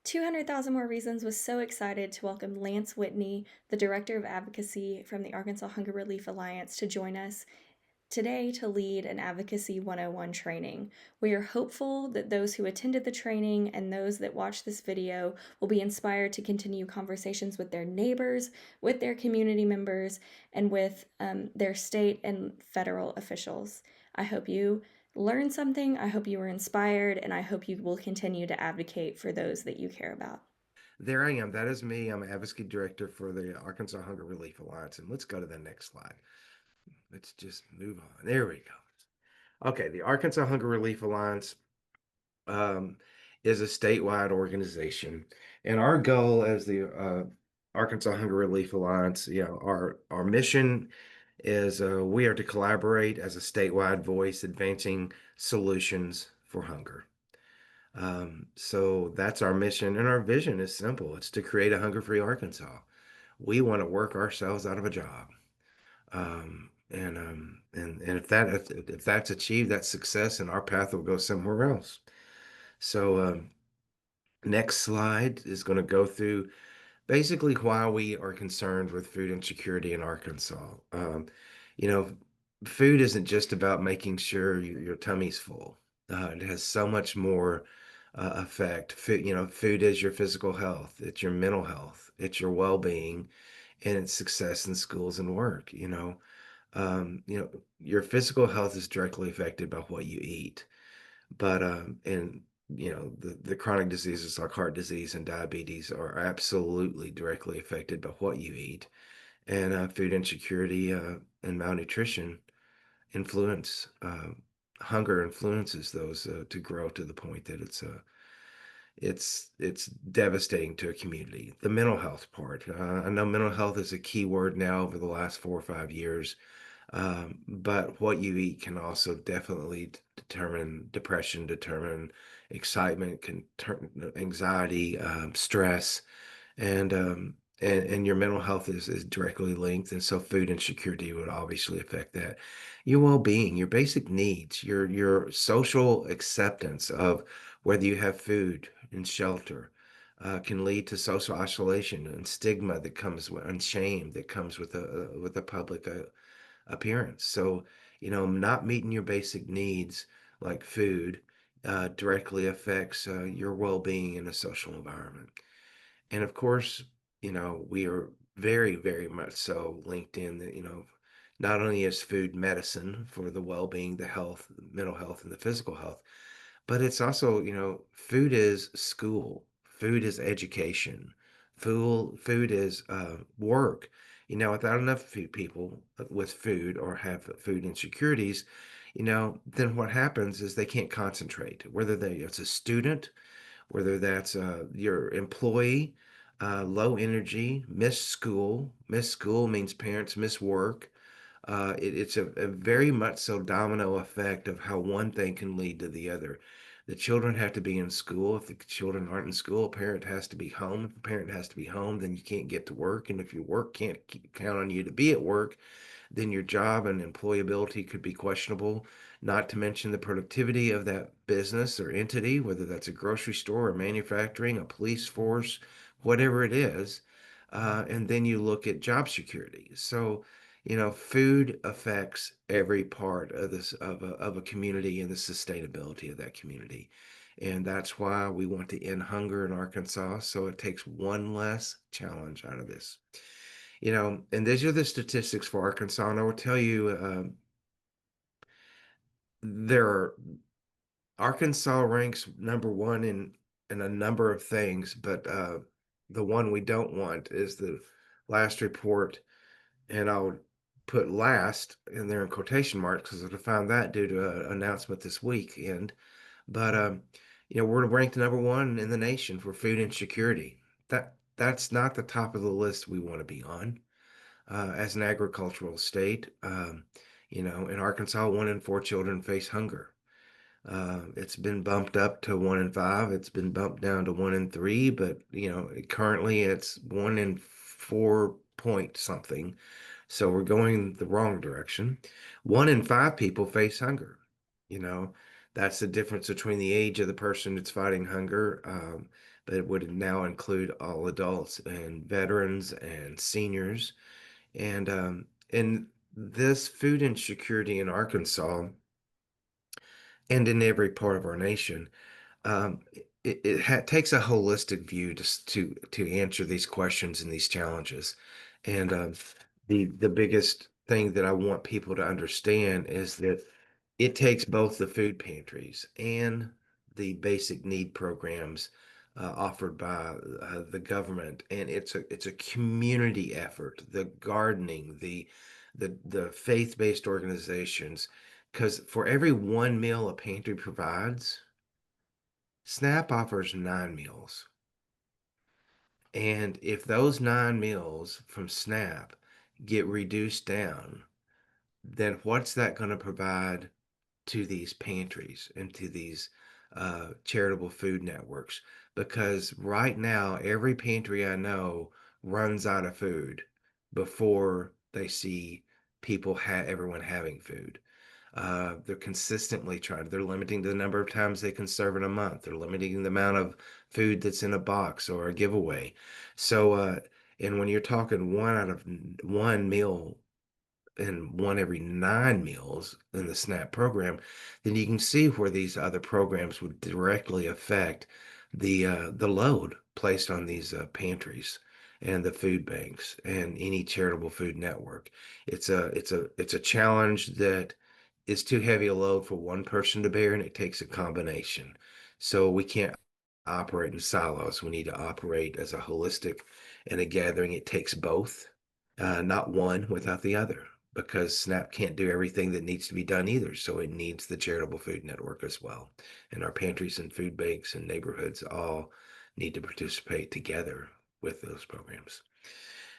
200,000 More Reasons was so excited to welcome Lance Whitney, the Director of Advocacy from the Arkansas Hunger Relief Alliance, to join us today to lead an Advocacy 101 training. We are hopeful that those who attended the training and those that watch this video will be inspired to continue conversations with their neighbors, with their community members, and with their state and federal officials. I hope you learned something, I hope you were inspired, and I hope you will continue to advocate for those that you care about. There I am. That is me. I'm Advocacy Director for the Arkansas Hunger Relief Alliance. And let's go to the next slide. Let's just move on. There we go. Okay, the Arkansas Hunger Relief Alliance um, is a statewide organization, and our goal as the Arkansas Hunger Relief Alliance, our mission is we are to collaborate as a statewide voice, advancing solutions for hunger. So that's our mission, and our vision is simple. It's to create a hunger-free Arkansas. We want to work ourselves out of a job. And if that's achieved, that's success, and our path will go somewhere else. So next slide is going to go through basically why we are concerned with food insecurity in Arkansas. You know, food isn't just about making sure your tummy's full. It has so much more effect. Food is your physical health, it's your mental health, it's your well-being, and it's success in schools and work. Your physical health is directly affected by what you eat, but and the chronic diseases like heart disease and diabetes are absolutely directly affected by what you eat, and food insecurity and malnutrition influence hunger influences those to grow to the point that it's devastating to a community. The mental health part, I know mental health is a key word now over the last 4 or 5 years, but what you eat can also definitely determine depression, determine excitement, can turn anxiety, stress, and your mental health is directly linked. And so food insecurity would obviously affect that. Your well-being, your basic needs, your social acceptance of whether you have food and shelter. Can lead to social isolation and stigma that comes with, and shame that comes with a public appearance. So, not meeting your basic needs like food directly affects your well-being in a social environment. And of course, we are very, very much so linked in that, not only is food medicine for the well-being, the health, mental health, and the physical health, but it's also, food is school, food is education, food is work. Without enough people with food or have food insecurities, then what happens is they can't concentrate. It's a student, whether that's your employee, low energy, miss school. Miss school means parents miss work. It's a very much so domino effect of how one thing can lead to the other. The children have to be in school. If the children aren't in school, a parent has to be home. If a parent has to be home, then you can't get to work. And if your work can't count on you to be at work, then your job and employability could be questionable, not to mention the productivity of that business or entity, whether that's a grocery store or manufacturing, a police force, whatever it is. And then you look at job security. So, food affects every part of of a community and the sustainability of that community. And that's why we want to end hunger in Arkansas. So it takes one less challenge out of this. And these are the statistics for Arkansas. And I will tell you, there are Arkansas ranks number one in a number of things, but the one we don't want is the last report, and I'll put last in there in quotation marks because I found that due to an announcement this weekend. But we're ranked number one in the nation for food insecurity. That's not the top of the list we want to be on as an agricultural state. In Arkansas, 1 in 4 children face hunger. It's been bumped up to 1 in 5. It's been bumped down to 1 in 3, but currently it's 1 in 4 point something. So we're going the wrong direction. 1 in 5 people face hunger. You know, that's the difference between the age of the person that's fighting hunger but it would now include all adults and veterans and seniors. And this food insecurity in Arkansas and in every part of our nation, um, it takes a holistic view to answer these questions and these challenges. And the biggest thing that I want people to understand is that it takes both the food pantries and the basic need programs offered by the government, and it's a community effort. The gardening, the faith-based organizations, because for every one meal a pantry provides, SNAP offers 9 meals. And if those 9 meals from SNAP get reduced down, then what's that going to provide to these pantries and to these charitable food networks? Because right now, every pantry I know runs out of food before they see everyone having food. They're consistently they're limiting the number of times they can serve in a month. They're limiting the amount of food that's in a box or a giveaway. So, and when you're talking one out of one meal and one every 9 meals in the SNAP program, then you can see where these other programs would directly affect the load placed on these pantries and the food banks and any charitable food network. It's a challenge that is too heavy a load for one person to bear, and it takes a combination. So we can't operate in silos. We need to operate as a holistic and a gathering. It takes both, not one without the other, because SNAP can't do everything that needs to be done either. So it needs the charitable food network as well. And our pantries and food banks and neighborhoods all need to participate together with those programs.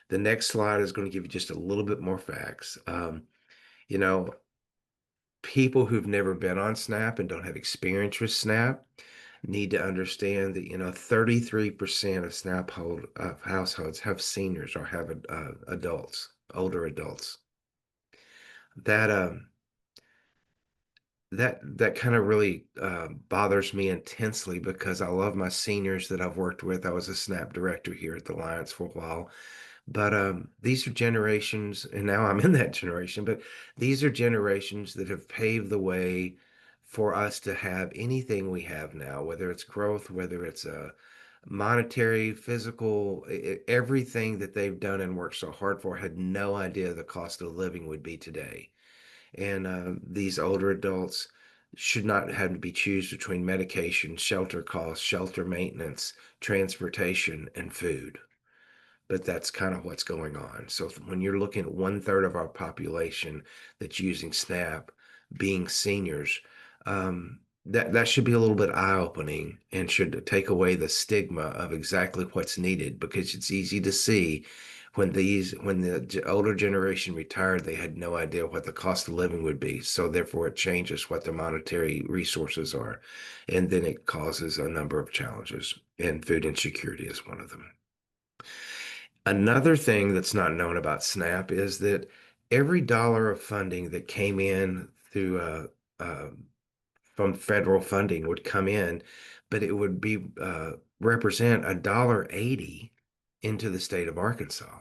The next slide is going to give you just a little bit more facts. You know, People who've never been on SNAP and don't have experience with SNAP need to understand that 33% of households have seniors or have adults, older adults. That that kind of really bothers me intensely because I love my seniors that I've worked with. I was a SNAP director here at the Alliance for a while, but these are generations, and now I'm in that generation, but these are generations that have paved the way for us to have anything we have now, whether it's growth, whether it's a monetary, physical, everything that they've done and worked so hard for, had no idea the cost of living would be today. And these older adults should not have to be choose between medication, shelter costs, shelter maintenance, transportation, and food, but that's kind of what's going on. So when you're looking at 1/3 of our population that's using SNAP being seniors, that should be a little bit eye-opening and should take away the stigma of exactly what's needed, because it's easy to see when the older generation retired, they had no idea what the cost of living would be. So therefore, it changes what their monetary resources are, and then it causes a number of challenges, and food insecurity is one of them. Another thing that's not known about SNAP is that every dollar of funding that came in through from federal funding would come in, but it would be represent $1.80 into the state of Arkansas.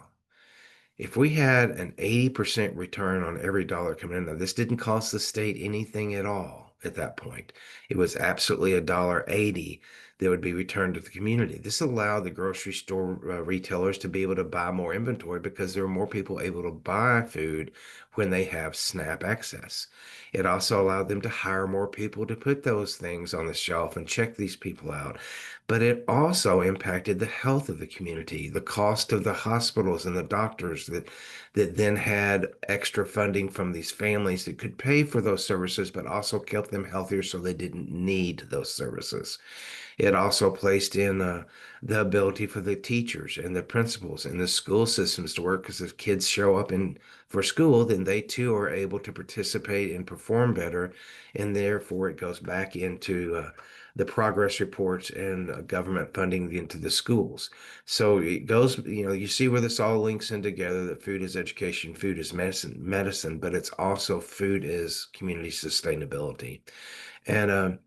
If we had an 80% return on every dollar coming in, now this didn't cost the state anything at all at that point. It was absolutely $1.80 that would be returned to the community. This allowed the grocery store retailers to be able to buy more inventory because there are more people able to buy food when they have SNAP access. It also allowed them to hire more people to put those things on the shelf and check these people out. But it also impacted the health of the community, the cost of the hospitals and the doctors that then had extra funding from these families that could pay for those services, but also kept them healthier so they didn't need those services. It also placed in the ability for the teachers and the principals and the school systems to work, because if kids show up in for school, then they too are able to participate and perform better, and therefore it goes back into the progress reports and government funding into the schools. So it goes, you see where this all links in together, that food is education, food is medicine, but it's also food is community sustainability. And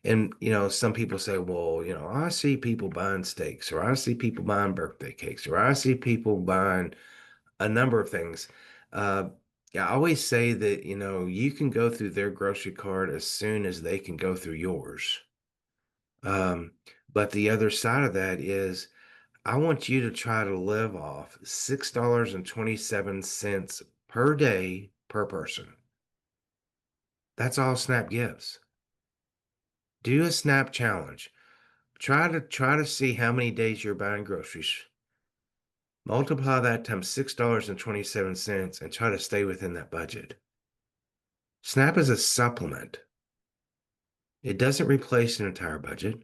And, some people say, well, I see people buying steaks, or I see people buying birthday cakes, or I see people buying a number of things. Uh, yeah, I always say that, you can go through their grocery cart as soon as they can go through yours. Um, but the other side of that is I want you to try to live off $6.27 per day per person. That's all SNAP gives. Do a SNAP challenge. Try to see how many days you're buying groceries. Multiply that times $6.27 and try to stay within that budget. SNAP is a supplement. It doesn't replace an entire budget,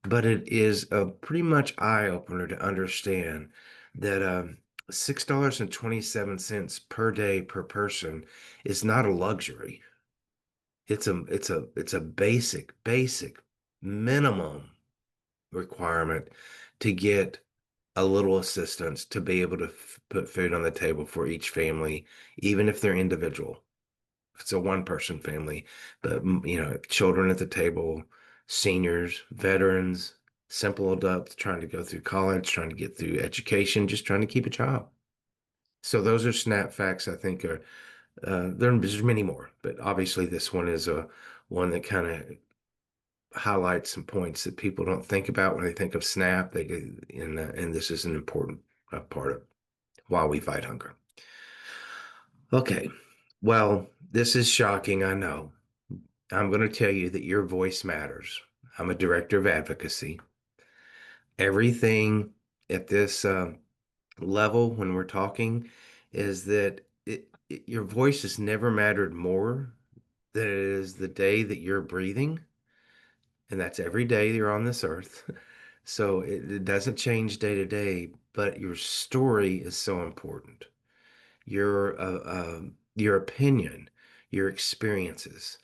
but it is a pretty much eye opener to understand that $6.27 per day per person is not a luxury. It's a basic minimum requirement to get a little assistance to be able to put food on the table for each family, even if they're individual. If it's a one person family, but children at the table, seniors, veterans, simple adults trying to go through college, trying to get through education, just trying to keep a job. So those are SNAP facts. I think are there's many more, but obviously this one is a one that kind of highlight some points that people don't think about when they think of SNAP. They do, and this is an important part of why we fight hunger. Okay, well, this is shocking, I know. I'm going to tell you that your voice matters. I'm a director of advocacy. Everything at this level when we're talking is that your voice has never mattered more than it is the day that you're breathing, and that's every day you're on this earth. So it doesn't change day to day, but your story is so important. Your opinion, your experiences.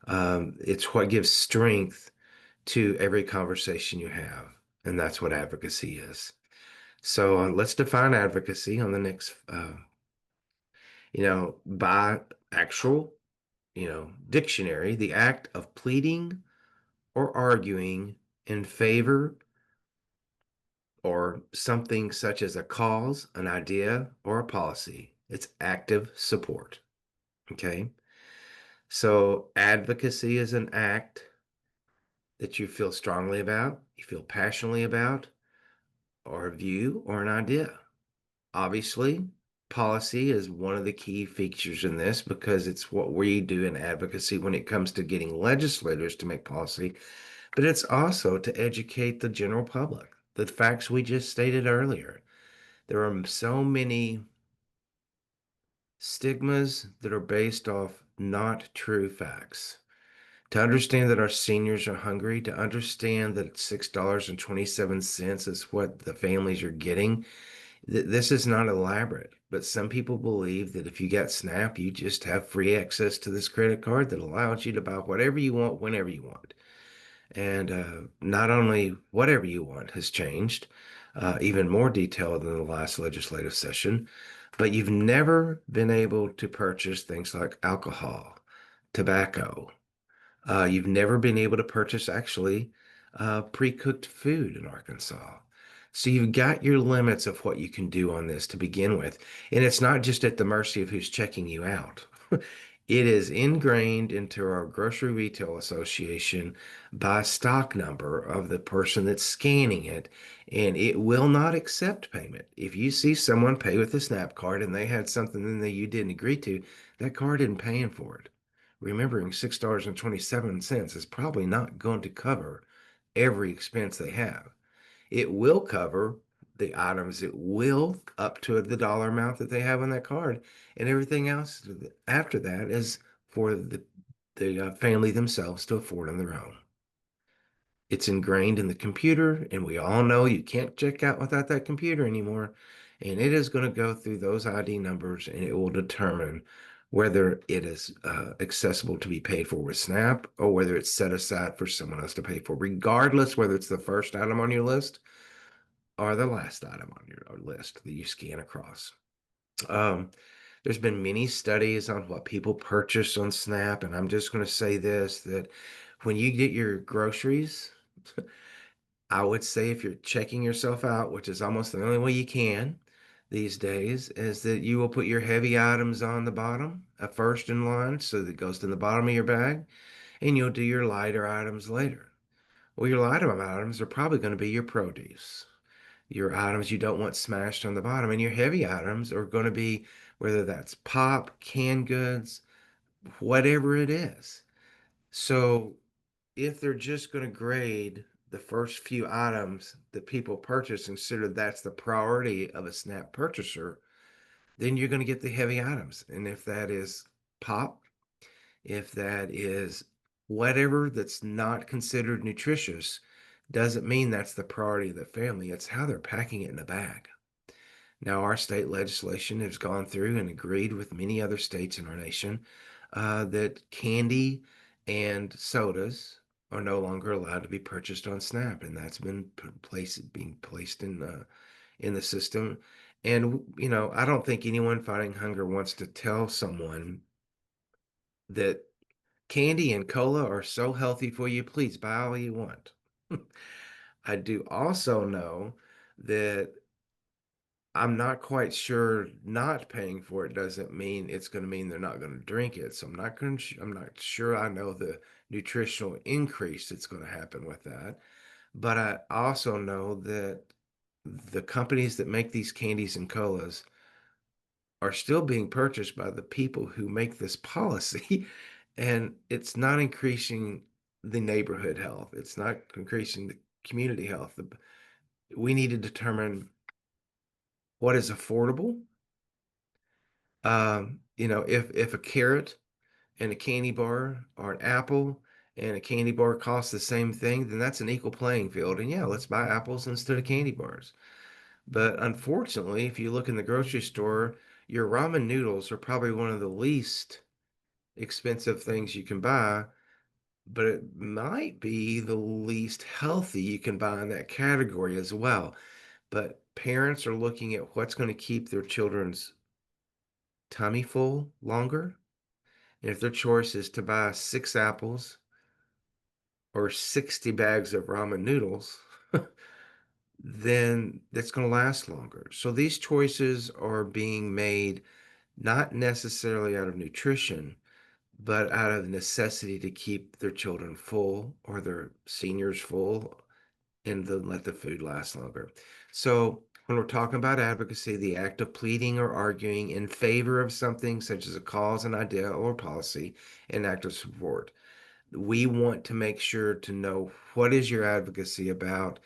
It's what gives strength to every conversation you have, and that's what advocacy is. So let's define advocacy on the next, by actual, dictionary, the act of pleading or arguing in favor or something such as a cause, an idea, or a policy. It's active support. Okay. So advocacy is an act that you feel strongly about, you feel passionately about, or a view or an idea. Obviously, policy is one of the key features in this because it's what we do in advocacy when it comes to getting legislators to make policy, but it's also to educate the general public. The facts we just stated earlier. There are so many stigmas that are based off not true facts. To understand that our seniors are hungry, to understand that $6.27 is what the families are getting, this is not elaborate. But some people believe that if you got SNAP, you just have free access to this credit card that allows you to buy whatever you want, whenever you want. And not only whatever you want has changed, even more detailed than the last legislative session, but you've never been able to purchase things like alcohol, tobacco. You've never been able to purchase actually pre-cooked food in Arkansas. So you've got your limits of what you can do on this to begin with. And it's not just at the mercy of who's checking you out. It is ingrained into our Grocery Retail Association by stock number of the person that's scanning it, and it will not accept payment. If you see someone pay with a SNAP card and they had something in there you didn't agree to, that card isn't paying for it. Remembering $6.27 is probably not going to cover every expense they have. It will cover the items it will up to the dollar amount that they have on that card, and everything else after that is for the family themselves to afford on their own. It's ingrained in the computer, and we all know you can't check out without that computer anymore. And it is going to go through those ID numbers, and it will determine whether it is accessible to be paid for with SNAP or whether it's set aside for someone else to pay for, regardless whether it's the first item on your list or the last item on your list that you scan across. Um, there's been many studies on what people purchase on SNAP, and I'm just going to say this that When you get your groceries, I would say if you're checking yourself out, which is almost the only way you can these days, is that you will put your heavy items on the bottom, first in line, so that it goes to the bottom of your bag, and you'll do your lighter items later. Well, your lighter items are probably going to be your produce, your items you don't want smashed on the bottom, and your heavy items are going to be whether that's pop, canned goods, whatever it is. So if they're just going to grade the first few items that people purchase, consider that's the priority of a SNAP purchaser, then you're going to get the heavy items. And if that is pop, if that is whatever that's not considered nutritious, doesn't mean that's the priority of the family. It's how they're packing it in a bag. Now, our state legislation has gone through and agreed with many other states in our nation that candy and sodas are no longer allowed to be purchased on SNAP, and that's been being placed in the system. And I don't think anyone fighting hunger wants to tell someone that candy and cola are so healthy for you. Please buy all you want. I do also know that I'm not quite sure not paying for it doesn't mean it's going to mean they're not going to drink it. So I'm not sure I know the nutritional increase that's going to happen with that. But I also know that the companies that make these candies and colas are still being purchased by the people who make this policy, and it's not increasing the neighborhood health. It's not increasing the community health. We need to determine what is affordable. If a carrot and a candy bar or an apple and a candy bar cost the same thing, then that's an equal playing field. And yeah, let's buy apples instead of candy bars. But unfortunately, if you look in the grocery store, your ramen noodles are probably one of the least expensive things you can buy, but it might be the least healthy you can buy in that category as well. But parents are looking at what's going to keep their children's tummy full longer. And if their choice is to buy 6 apples or 60 bags of ramen noodles, then that's going to last longer. So these choices are being made not necessarily out of nutrition, but out of necessity to keep their children full or their seniors full and then let the food last longer. So when we're talking about advocacy, the act of pleading or arguing in favor of something such as a cause, an idea, or policy, an act of support, we want to make sure to know what is your advocacy about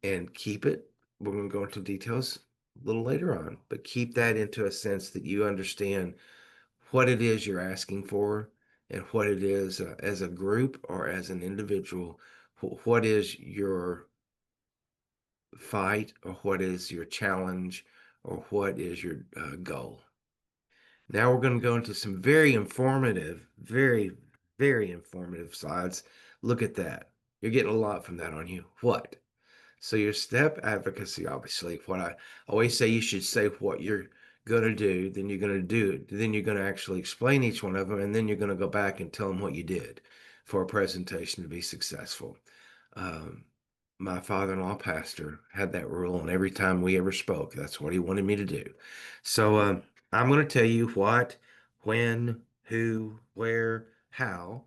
and keep it. We're going to go into details a little later on, but keep that into a sense that you understand what it is you're asking for and what it is as a group or as an individual. What is your fight or what is your challenge or what is your goal? Now we're going to go into some very informative, very, very informative slides. Look at that. You're getting a lot from that on you. What? So your step advocacy, obviously, what I always say, you should say what you're going to do, then you're going to do it, then you're going to actually explain each one of them, and then you're going to go back and tell them what you did for a presentation to be successful. Um, my father-in-law pastor had that rule, and every time we ever spoke, that's what he wanted me to do. So I'm going to tell you what, when, who, where, how,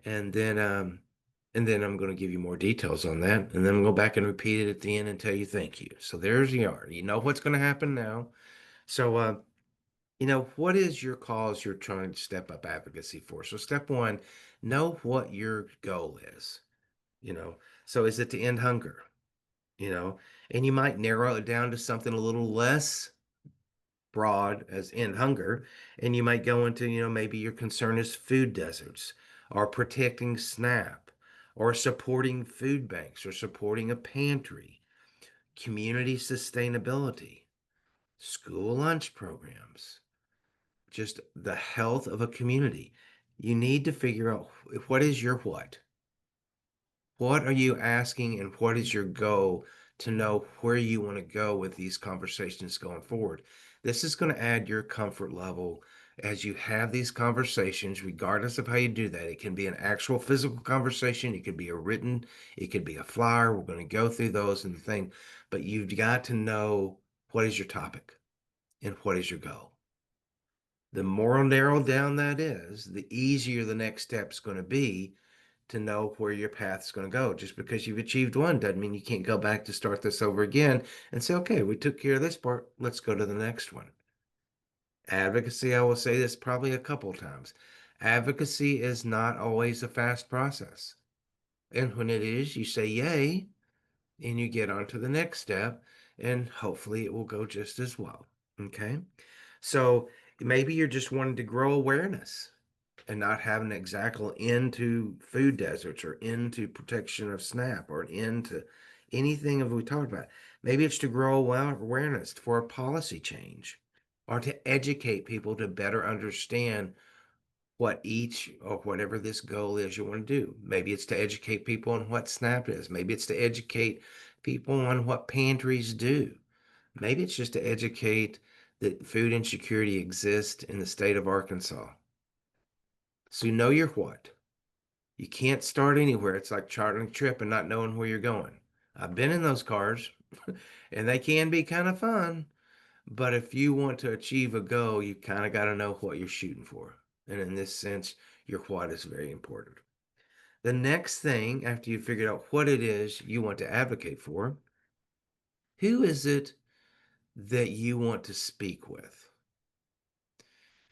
and then I'm going to give you more details on that, and then we'll go back and repeat it at the end and tell you thank you. So there's you are. You know what's going to happen now. So what is your cause you're trying to step up advocacy for? So step one, know what your goal is. You know, so is it to end hunger? You know, and you might narrow it down to something a little less broad as end hunger, and you might go into, maybe your concern is food deserts or protecting SNAP or supporting food banks or supporting a pantry, community sustainability, school lunch programs, just the health of a community. You need to figure out what is your what. What are you asking and what is your goal to know where you want to go with these conversations going forward? This is going to add your comfort level as you have these conversations, regardless of how you do that. It can be an actual physical conversation, it could be a written, it could be a flyer. We're going to go through those and the thing, but you've got to know what is your topic and what is your goal. The more narrowed down that is, the easier the next step's going to be to know where your path's going to go. Just because you've achieved one doesn't mean you can't go back to start this over again and say, okay, we took care of this part. Let's go to the next one. Advocacy, I will say this probably a couple times. Advocacy is not always a fast process. And when it is, you say yay and you get on to the next step, and hopefully it will go just as well. Okay. So maybe you're just wanting to grow awareness and not have an exact end to food deserts or into protection of SNAP or an end to anything of we talked about. Maybe it's to grow awareness for a policy change or to educate people to better understand what each or whatever this goal is you want to do. Maybe it's to educate people on what SNAP is. Maybe it's to educate people on what pantries do. Maybe it's just to educate that food insecurity exists in the state of Arkansas. So you know your what. You can't start anywhere. It's like charting a trip and not knowing where you're going. I've been in those cars and they can be kind of fun. But if you want to achieve a goal, you kind of got to know what you're shooting for. And in this sense, your what is very important. The next thing, after you've figured out what it is you want to advocate for, who is it that you want to speak with?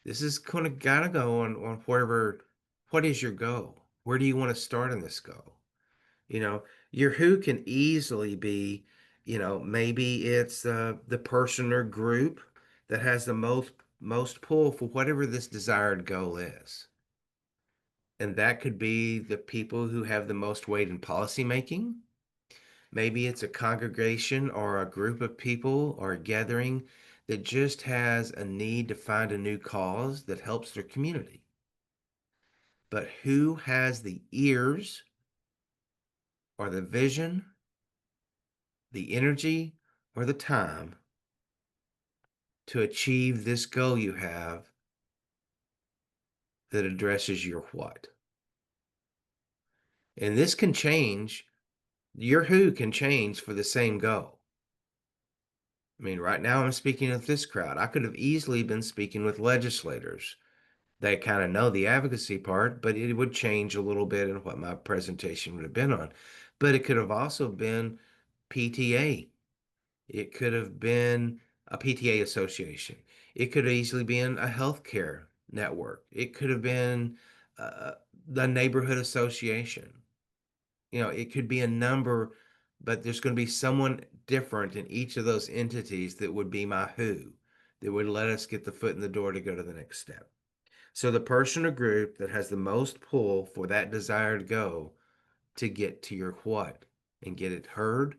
This is kind of got to go on wherever, what is your goal? Where do you want to start in this goal? You know, your who can easily be, maybe it's the person or group that has the most pull for whatever this desired goal is. And that could be the people who have the most weight in policy making. Maybe it's a congregation or a group of people or a gathering that just has a need to find a new cause that helps their community. But who has the ears or the vision, the energy, or the time to achieve this goal you have that addresses your what? And this can change, your who can change for the same goal. I mean, right now I'm speaking with this crowd. I could have easily been speaking with legislators. They kind of know the advocacy part, but it would change a little bit in what my presentation would have been on. But it could have also been PTA. It could have been a PTA association. It could have easily been a healthcare network. It could have been uh, the neighborhood association. It could be a number, but there's going to be someone different in each of those entities that would be my who, that would let us get the foot in the door to go to the next step. So the person or group that has the most pull for that desired goal to get to your what and get it heard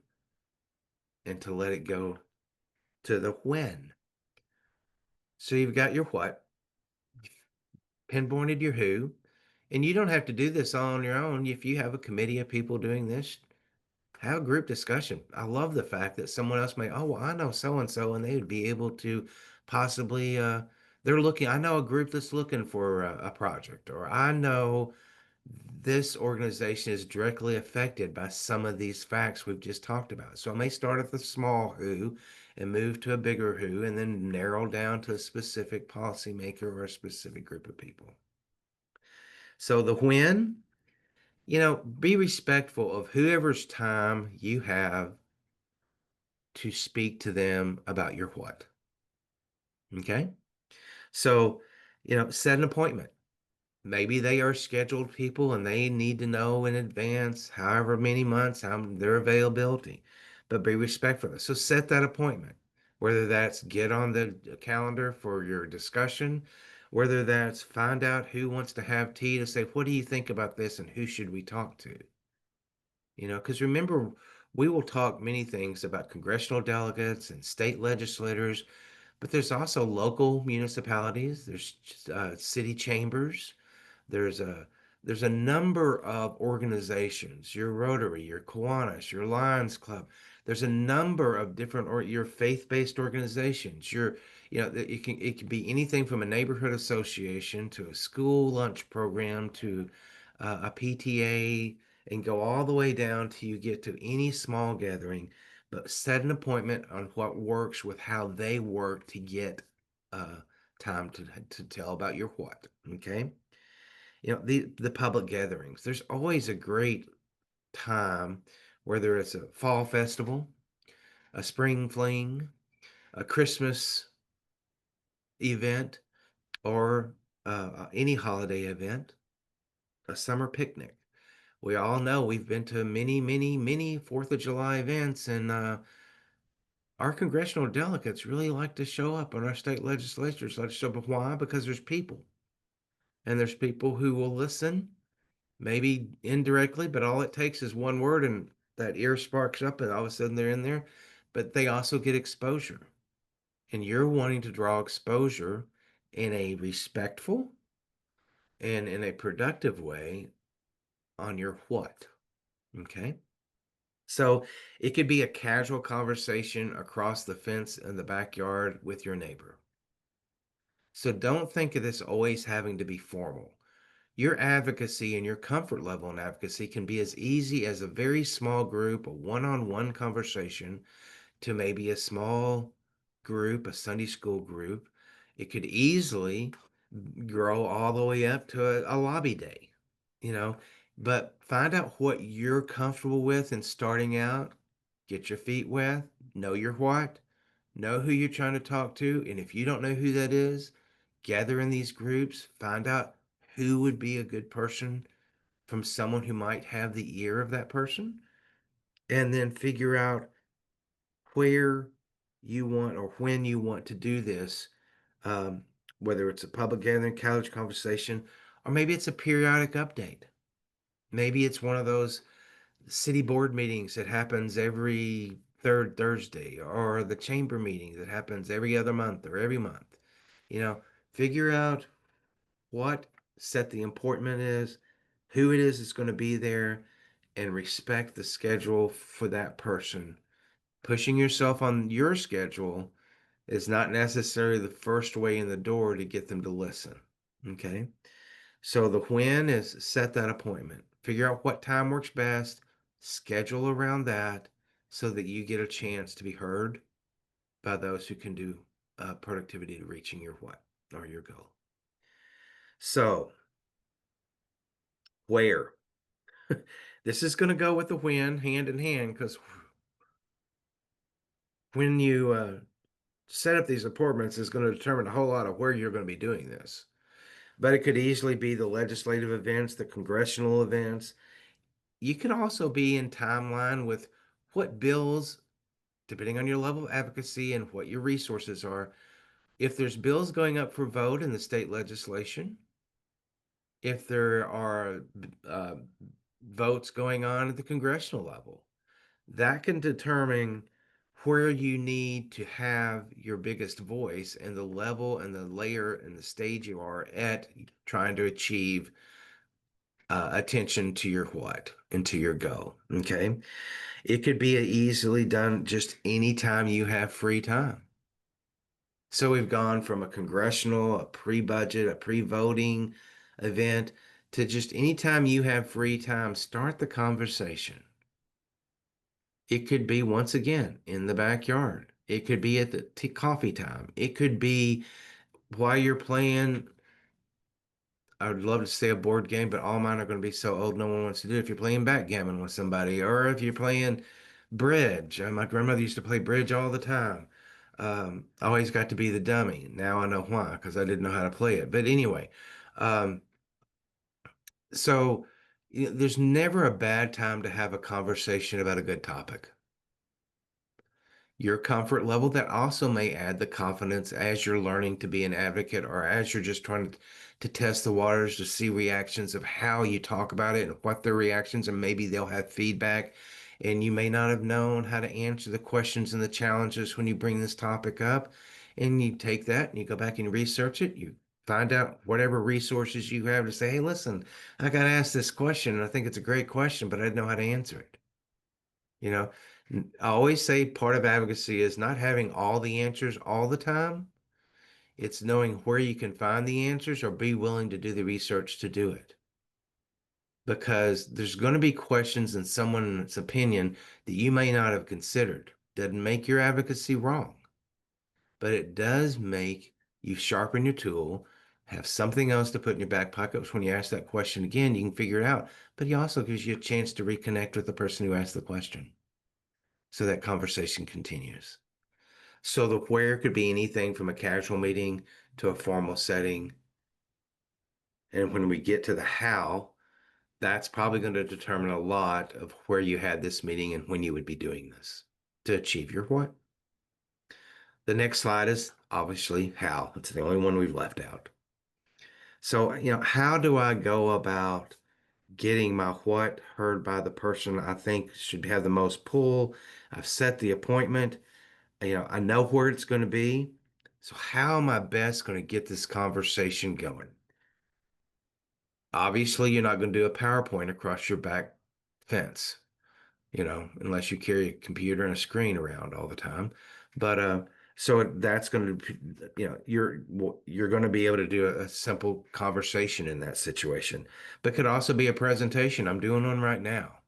and to let it go to the when. So you've got your what, pinpointed your who, and you don't have to do this all on your own. If you have a committee of people doing this, have a group discussion. I love the fact that someone else may, oh, well, I know so and so, and they would be able to possibly, they're looking, I know a group that's looking for a project, or I know this organization is directly affected by some of these facts we've just talked about. So I may start at the small who and move to a bigger who and then narrow down to a specific policymaker or a specific group of people. So the when, be respectful of whoever's time you have to speak to them about your what. Okay. So, set an appointment. Maybe they are scheduled people and they need to know in advance, however many months, their availability, but be respectful of it. So set that appointment, whether that's get on the calendar for your discussion, whether that's find out who wants to have tea to say, what do you think about this and who should we talk to? Because remember, we will talk many things about congressional delegates and state legislators, but there's also local municipalities, there's city chambers, there's a there's a number of organizations, your Rotary, your Kiwanis, your Lions Club. There's a number of different or your faith-based organizations, It can be anything from a neighborhood association to a school lunch program to a PTA, and go all the way down till you get to any small gathering. But set an appointment on what works with how they work to get uh, time to tell about your what. Okay. The public gatherings. There's always a great time, whether it's a fall festival, a spring fling, a Christmas event, or any holiday event, a summer picnic. We all know we've been to many, many, many Fourth of July events, and our congressional delegates really like to show up, and our state legislatures like to show up. Why? Because there's people, and there's people who will listen, maybe indirectly, but all it takes is one word, and that ear sparks up, and all of a sudden they're in there. But they also get exposure, and you're wanting to draw exposure in a respectful and in a productive way on your what. Okay. So it could be a casual conversation across the fence in the backyard with your neighbor. So don't think of this always having to be formal. Your advocacy and your comfort level in advocacy can be as easy as a very small group, a one on one conversation, to maybe a small group, a Sunday school group. It could easily grow all the way up to a lobby day, you know. But find out what you're comfortable with in starting out. Get your feet wet, know your what, know who you're trying to talk to. And if you don't know who that is, gather in these groups, find out who would be a good person from someone who might have the ear of that person, and then figure out where you want or when you want to do this, um, whether it's a public gathering, college conversation, or maybe it's a periodic update. Maybe it's one of those city board meetings that happens every third Thursday, or the chamber meeting that happens every other month or every month. You know, figure out what set the appointment is, who it is that's going to be there, and respect the schedule for that person. Pushing yourself on your schedule is not necessarily the first way in the door to get them to listen. Okay. So the when is set that appointment. Figure out what time works best, schedule around that so that you get a chance to be heard by those who can do productivity to reaching your what or your goal. So, where? This is going to go with the when hand in hand, because when you set up these appointments is going to determine a whole lot of where you're going to be doing this. But it could easily be the legislative events, the congressional events. You can also be in timeline with what bills, depending on your level of advocacy and what your resources are, if there's bills going up for vote in the state legislation, if there are uh, votes going on at the congressional level, that can determine where you need to have your biggest voice and the level and the layer and the stage you are at trying to achieve attention to your what and to your goal. Okay. It could be easily done just anytime you have free time. So we've gone from a congressional, a pre-budget, a pre-voting event to just anytime you have free time, start the conversation. It could be once again in the backyard. It could be at the coffee time. It could be while you're playing. I would love to say a board game, but all mine are going to be so old no one wants to do it. If you're playing backgammon with somebody, or if you're playing bridge. My grandmother used to play bridge all the time. I always got to be the dummy. Now I know why, because I didn't know how to play it. But anyway, um, so there's never a bad time to have a conversation about a good topic. Your comfort level, that also may add the confidence as you're learning to be an advocate, or as you're just trying to test the waters to see reactions of how you talk about it and what their reactions, and maybe they'll have feedback, and you may not have known how to answer the questions and the challenges when you bring this topic up, and you take that and you go back and research it. You find out whatever resources you have to say, hey, listen, I got asked this question and I think it's a great question, but I didn't know how to answer it. You know, I always say part of advocacy is not having all the answers all the time, It's knowing where you can find the answers or be willing to do the research to do it. Because there's going to be questions in someone's opinion that you may not have considered. Doesn't make your advocacy wrong, but it does make you sharpen your tool, have something else to put in your back pocket. So when you ask that question again, you can figure it out. But he also gives you a chance to reconnect with the person who asked the question. So that conversation continues. So the where could be anything from a casual meeting to a formal setting. And when we get to the how, that's probably going to determine a lot of where you had this meeting and when you would be doing this to achieve your what. The next slide is obviously how. It's the only one we've left out. So, how do I go about getting my what heard by the person I think should have the most pull? I've set the appointment. I know where it's going to be. So, how am I best going to get this conversation going? Obviously, you're not going to do a PowerPoint across your back fence, unless you carry a computer and a screen around all the time. But so that's going to, you're going to be able to do a simple conversation in that situation. But could also be a presentation. I'm doing one right now.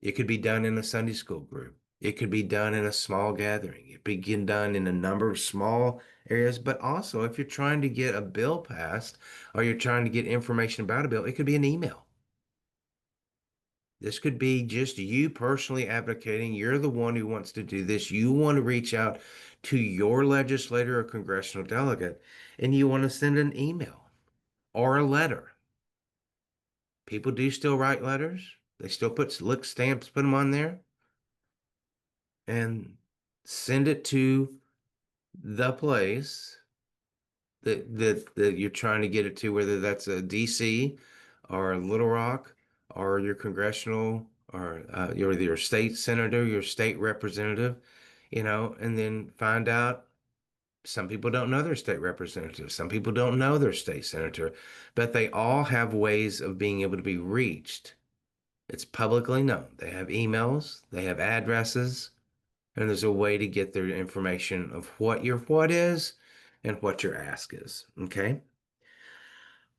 It could be done in a Sunday school group. It could be done in a small gathering. It could be done in a number of small areas. But also, if you're trying to get a bill passed or you're trying to get information about a bill, it could be an email. This could be just you personally advocating. You're the one who wants to do this. You want to reach out to your legislator or congressional delegate, and you want to send an email or a letter. People do still write letters. They still put lick stamps, put them on there, and send it to the place that you're trying to get it to, whether that's a DC or a Little Rock or your congressional or your state senator, your state representative, and then find out some people don't know their state representative, some people don't know their state senator, but they all have ways of being able to be reached. It's publicly known. They have emails, they have addresses, and there's a way to get their information of what your what is and what your ask is. Okay.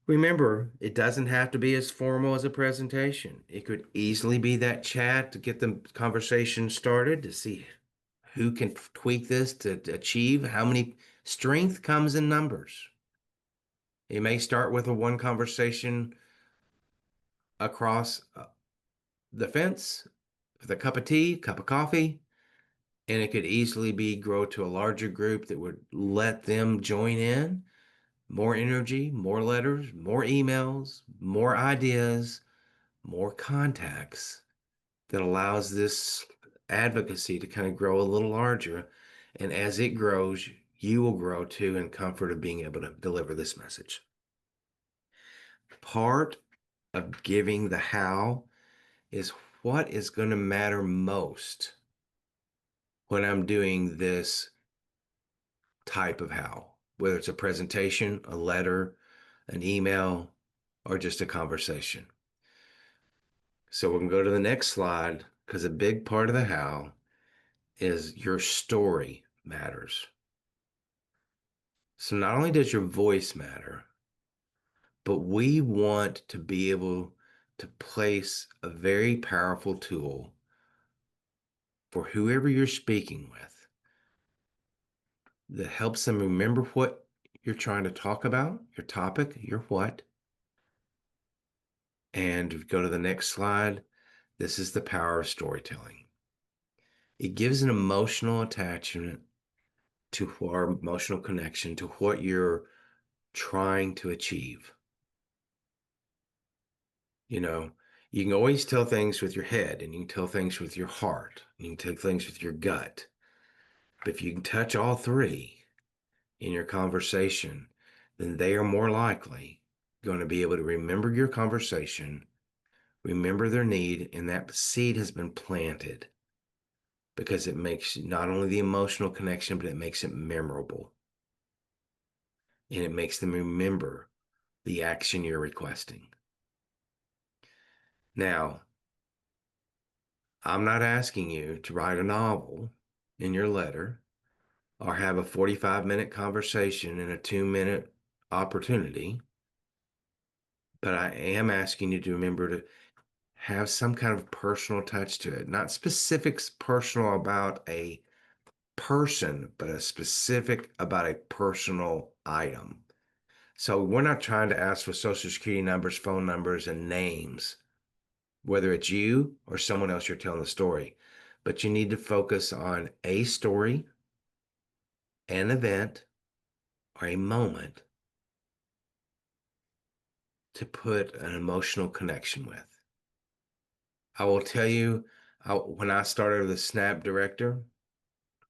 Remember, it doesn't have to be as formal as a presentation. It could easily be that chat to get the conversation started to see who can tweak this to achieve how many strength comes in numbers. It may start with a one conversation across the fence with a cup of tea, cup of coffee, and it could easily be grow to a larger group that would let them join in. More energy, more letters, more emails, more ideas, more contacts that allows this advocacy to kind of grow a little larger. And as it grows, you will grow too in comfort of being able to deliver this message. Part of giving the how is what is going to matter most when I'm doing this type of how, whether it's a presentation, a letter, an email, or just a conversation. So we can go to the next slide because a big part of the how is your story matters. So not only does your voice matter, but we want to be able to place a very powerful tool for whoever you're speaking with that helps them remember what you're trying to talk about, your topic, your what. And go to the next slide. This is the power of storytelling. It gives an emotional attachment to our emotional connection to what you're trying to achieve. You know, you can always tell things with your head and you can tell things with your heart. You can tell things with your gut. But if you can touch all three in your conversation, then they are more likely going to be able to remember your conversation, remember their need, and that seed has been planted because it makes not only the emotional connection, but it makes it memorable. And it makes them remember the action you're requesting. Now, I'm not asking you to write a novel in your letter. or have a 45-minute conversation in a 2-minute opportunity. But I am asking you to remember to have some kind of personal touch to it, not specifics personal about a person, but a specific about a personal item. So we're not trying to ask for social security numbers, phone numbers, and names, whether it's you or someone else you're telling the story. But you need to focus on a story, an event, or a moment to put an emotional connection with. I will tell you, when I started as a SNAP director,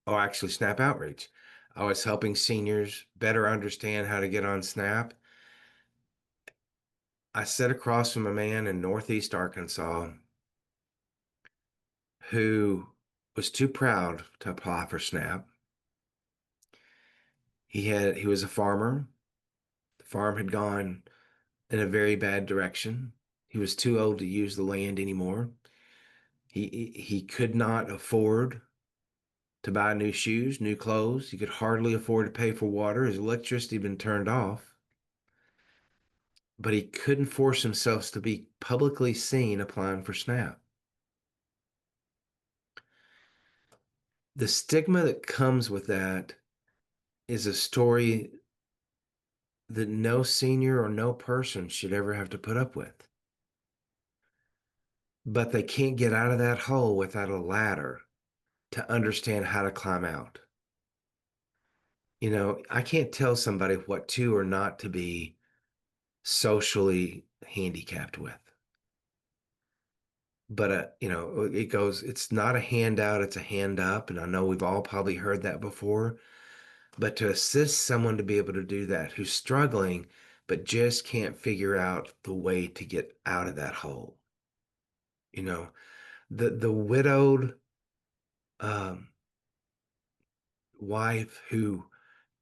or actually SNAP outreach, I was helping seniors better understand how to get on SNAP. I sat across from a man in Northeast Arkansas who was too proud to apply for SNAP. He was a farmer. The farm had gone in a very bad direction. He was too old to use the land anymore. He could not afford to buy new shoes, new clothes. He could hardly afford to pay for water. His electricity had been turned off. But he couldn't force himself to be publicly seen applying for SNAP. The stigma that comes with that is a story that no senior or no person should ever have to put up with. But they can't get out of that hole without a ladder to understand how to climb out. I can't tell somebody what to or not to be socially handicapped with. But it's not a handout, it's a hand up. And I know we've all probably heard that before. But to assist someone to be able to do that who's struggling, but just can't figure out the way to get out of that hole. You know, the widowed um, wife who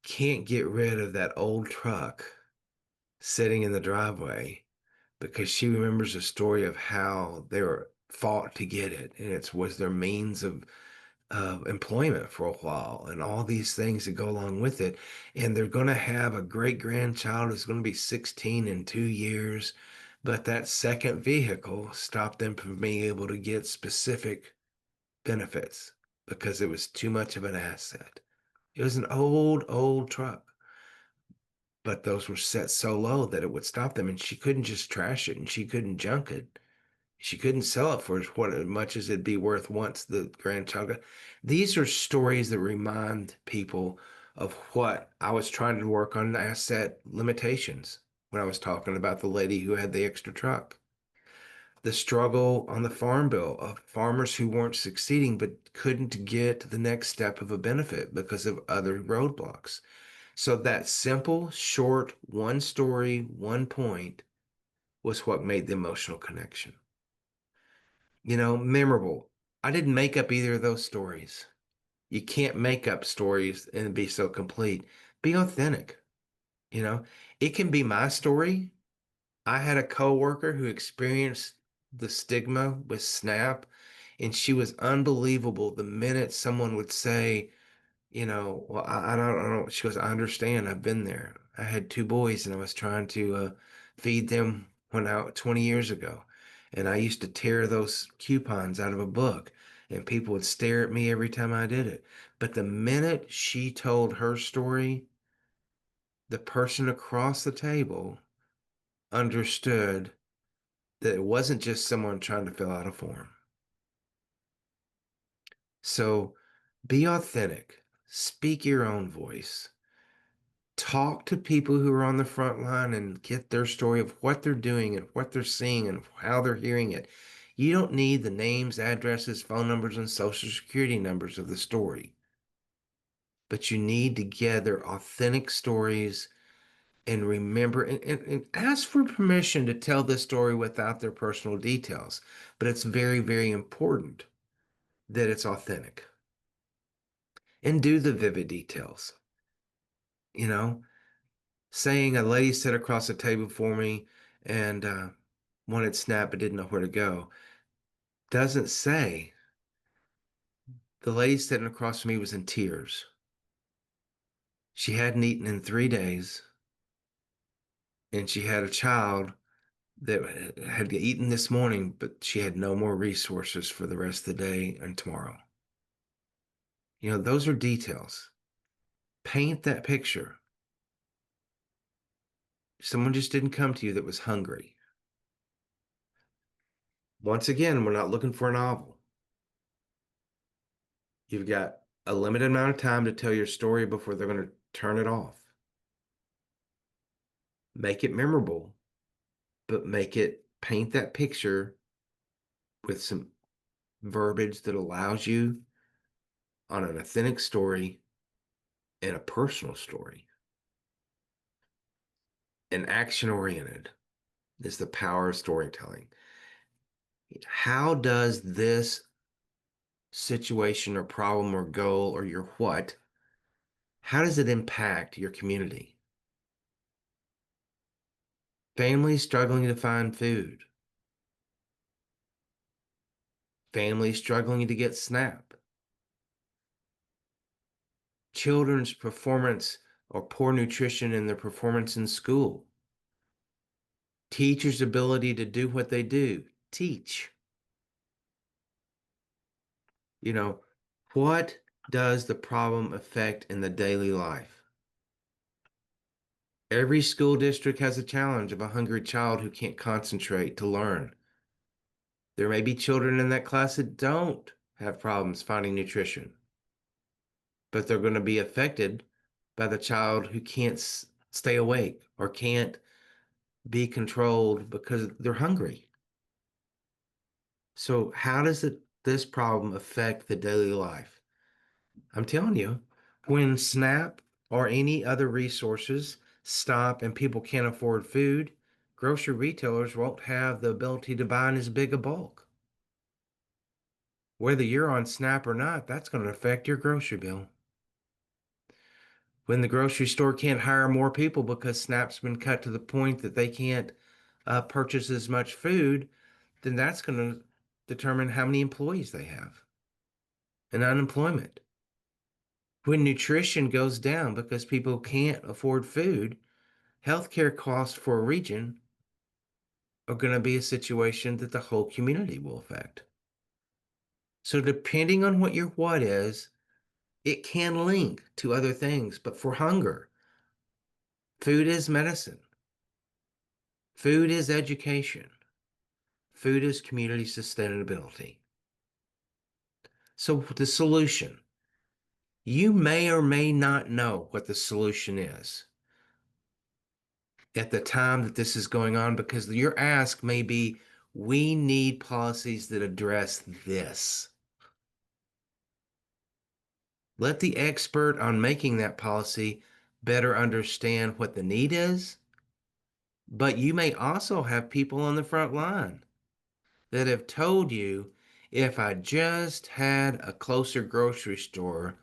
can't get rid of that old truck sitting in the driveway because she remembers the story of how they were fought to get it, and it was their means of employment for a while, and all these things that go along with it. And they're going to have a great grandchild who's going to be 16 in 2 years, but that second vehicle stopped them from being able to get specific benefits because it was too much of an asset. It was an old truck, but those were set so low that it would stop them, and she couldn't just trash it and she couldn't junk it. She couldn't sell it for what as much as it'd be worth once the grandchild got. These are stories that remind people of what I was trying to work on asset limitations when I was talking about the lady who had the extra truck. The struggle on the farm bill of farmers who weren't succeeding but couldn't get the next step of a benefit because of other roadblocks. So that simple, short, one story, one point was what made the emotional connection. Memorable. I didn't make up either of those stories. You can't make up stories and be so complete. Be authentic. You know, it can be my story. I had a coworker who experienced the stigma with SNAP, and she was unbelievable. The minute someone would say, well, I don't. She goes, I understand. I've been there. I had two boys, and I was trying to feed them when 20 years ago, and I used to tear those coupons out of a book, and people would stare at me every time I did it. But the minute she told her story, the person across the table understood that it wasn't just someone trying to fill out a form. So be authentic. Speak your own voice. Talk to people who are on the front line and get their story of what they're doing and what they're seeing and how they're hearing it. You don't need the names, addresses, phone numbers, and social security numbers of the story, but you need to gather authentic stories and remember and ask for permission to tell this story without their personal details. But it's very, very important that it's authentic and do the vivid details. You know, saying a lady sat across the table for me and wanted SNAP but didn't know where to go doesn't say the lady sitting across from me was in tears. She hadn't eaten in 3 days, and she had a child that had eaten this morning, but she had no more resources for the rest of the day and tomorrow. Those are details. Paint that picture. Someone just didn't come to you that was hungry. Once again, we're not looking for a novel. You've got a limited amount of time to tell your story before they're going to turn it off. Make it memorable, but paint that picture with some verbiage that allows you on an authentic story and a personal story. And action oriented is the power of storytelling. How does this situation or problem or goal or your what, how does it impact your community? Families struggling to find food, families struggling to get SNAP, children's performance or poor nutrition in their performance in school, teachers' ability to do what they do, teach. You know, what does the problem affect in the daily life? Every school district has a challenge of a hungry child who can't concentrate to learn. There may be children in that class that don't have problems finding nutrition, but they're going to be affected by the child who can't stay awake or can't be controlled because they're hungry. So how does this problem affect the daily life? I'm telling you, when SNAP or any other resources stop and people can't afford food, grocery retailers won't have the ability to buy in as big a bulk. Whether you're on SNAP or not, that's going to affect your grocery bill. When the grocery store can't hire more people because SNAP's been cut to the point that they can't purchase as much food, then that's going to determine how many employees they have and unemployment. When nutrition goes down because people can't afford food, healthcare costs for a region are going to be a situation that the whole community will affect. So, depending on what your what is, it can link to other things. But for hunger, food is medicine, food is education, food is community sustainability. So, the solution, you may or may not know what the solution is at the time that this is going on because your ask may be, we need policies that address this. Let the expert on making that policy better understand what the need is, but you may also have people on the front line that have told you, if I just had a closer grocery store,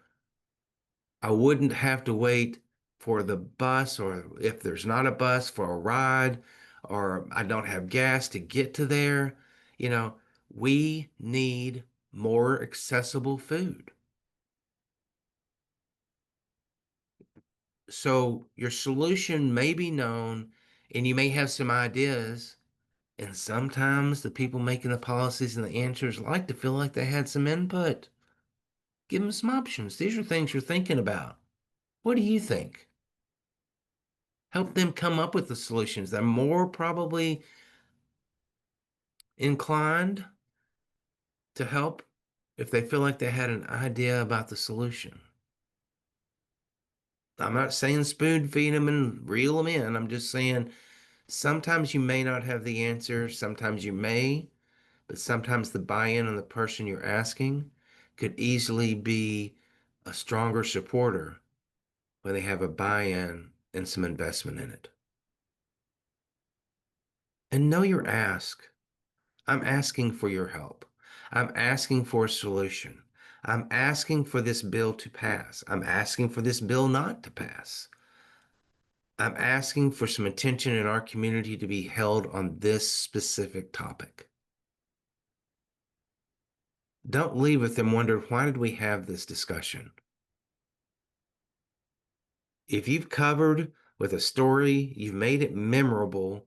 I wouldn't have to wait for the bus, or if there's not a bus, for a ride, or I don't have gas to get to there. You know, we need more accessible food. So your solution may be known and you may have some ideas. And sometimes the people making the policies and the answers like to feel like they had some input. Give them some options. These are things you're thinking about. What do you think? Help them come up with the solutions. They're more probably inclined to help if they feel like they had an idea about the solution. I'm not saying spoon feed them and reel them in. I'm just saying sometimes you may not have the answer, sometimes you may, but sometimes the buy-in on the person you're asking could easily be a stronger supporter when they have a buy-in and some investment in it. And know your ask. I'm asking for your help. I'm asking for a solution. I'm asking for this bill to pass. I'm asking for this bill not to pass. I'm asking for some attention in our community to be held on this specific topic. Don't leave with them wondering, why did we have this discussion? if you've covered with a story, you've made it memorable,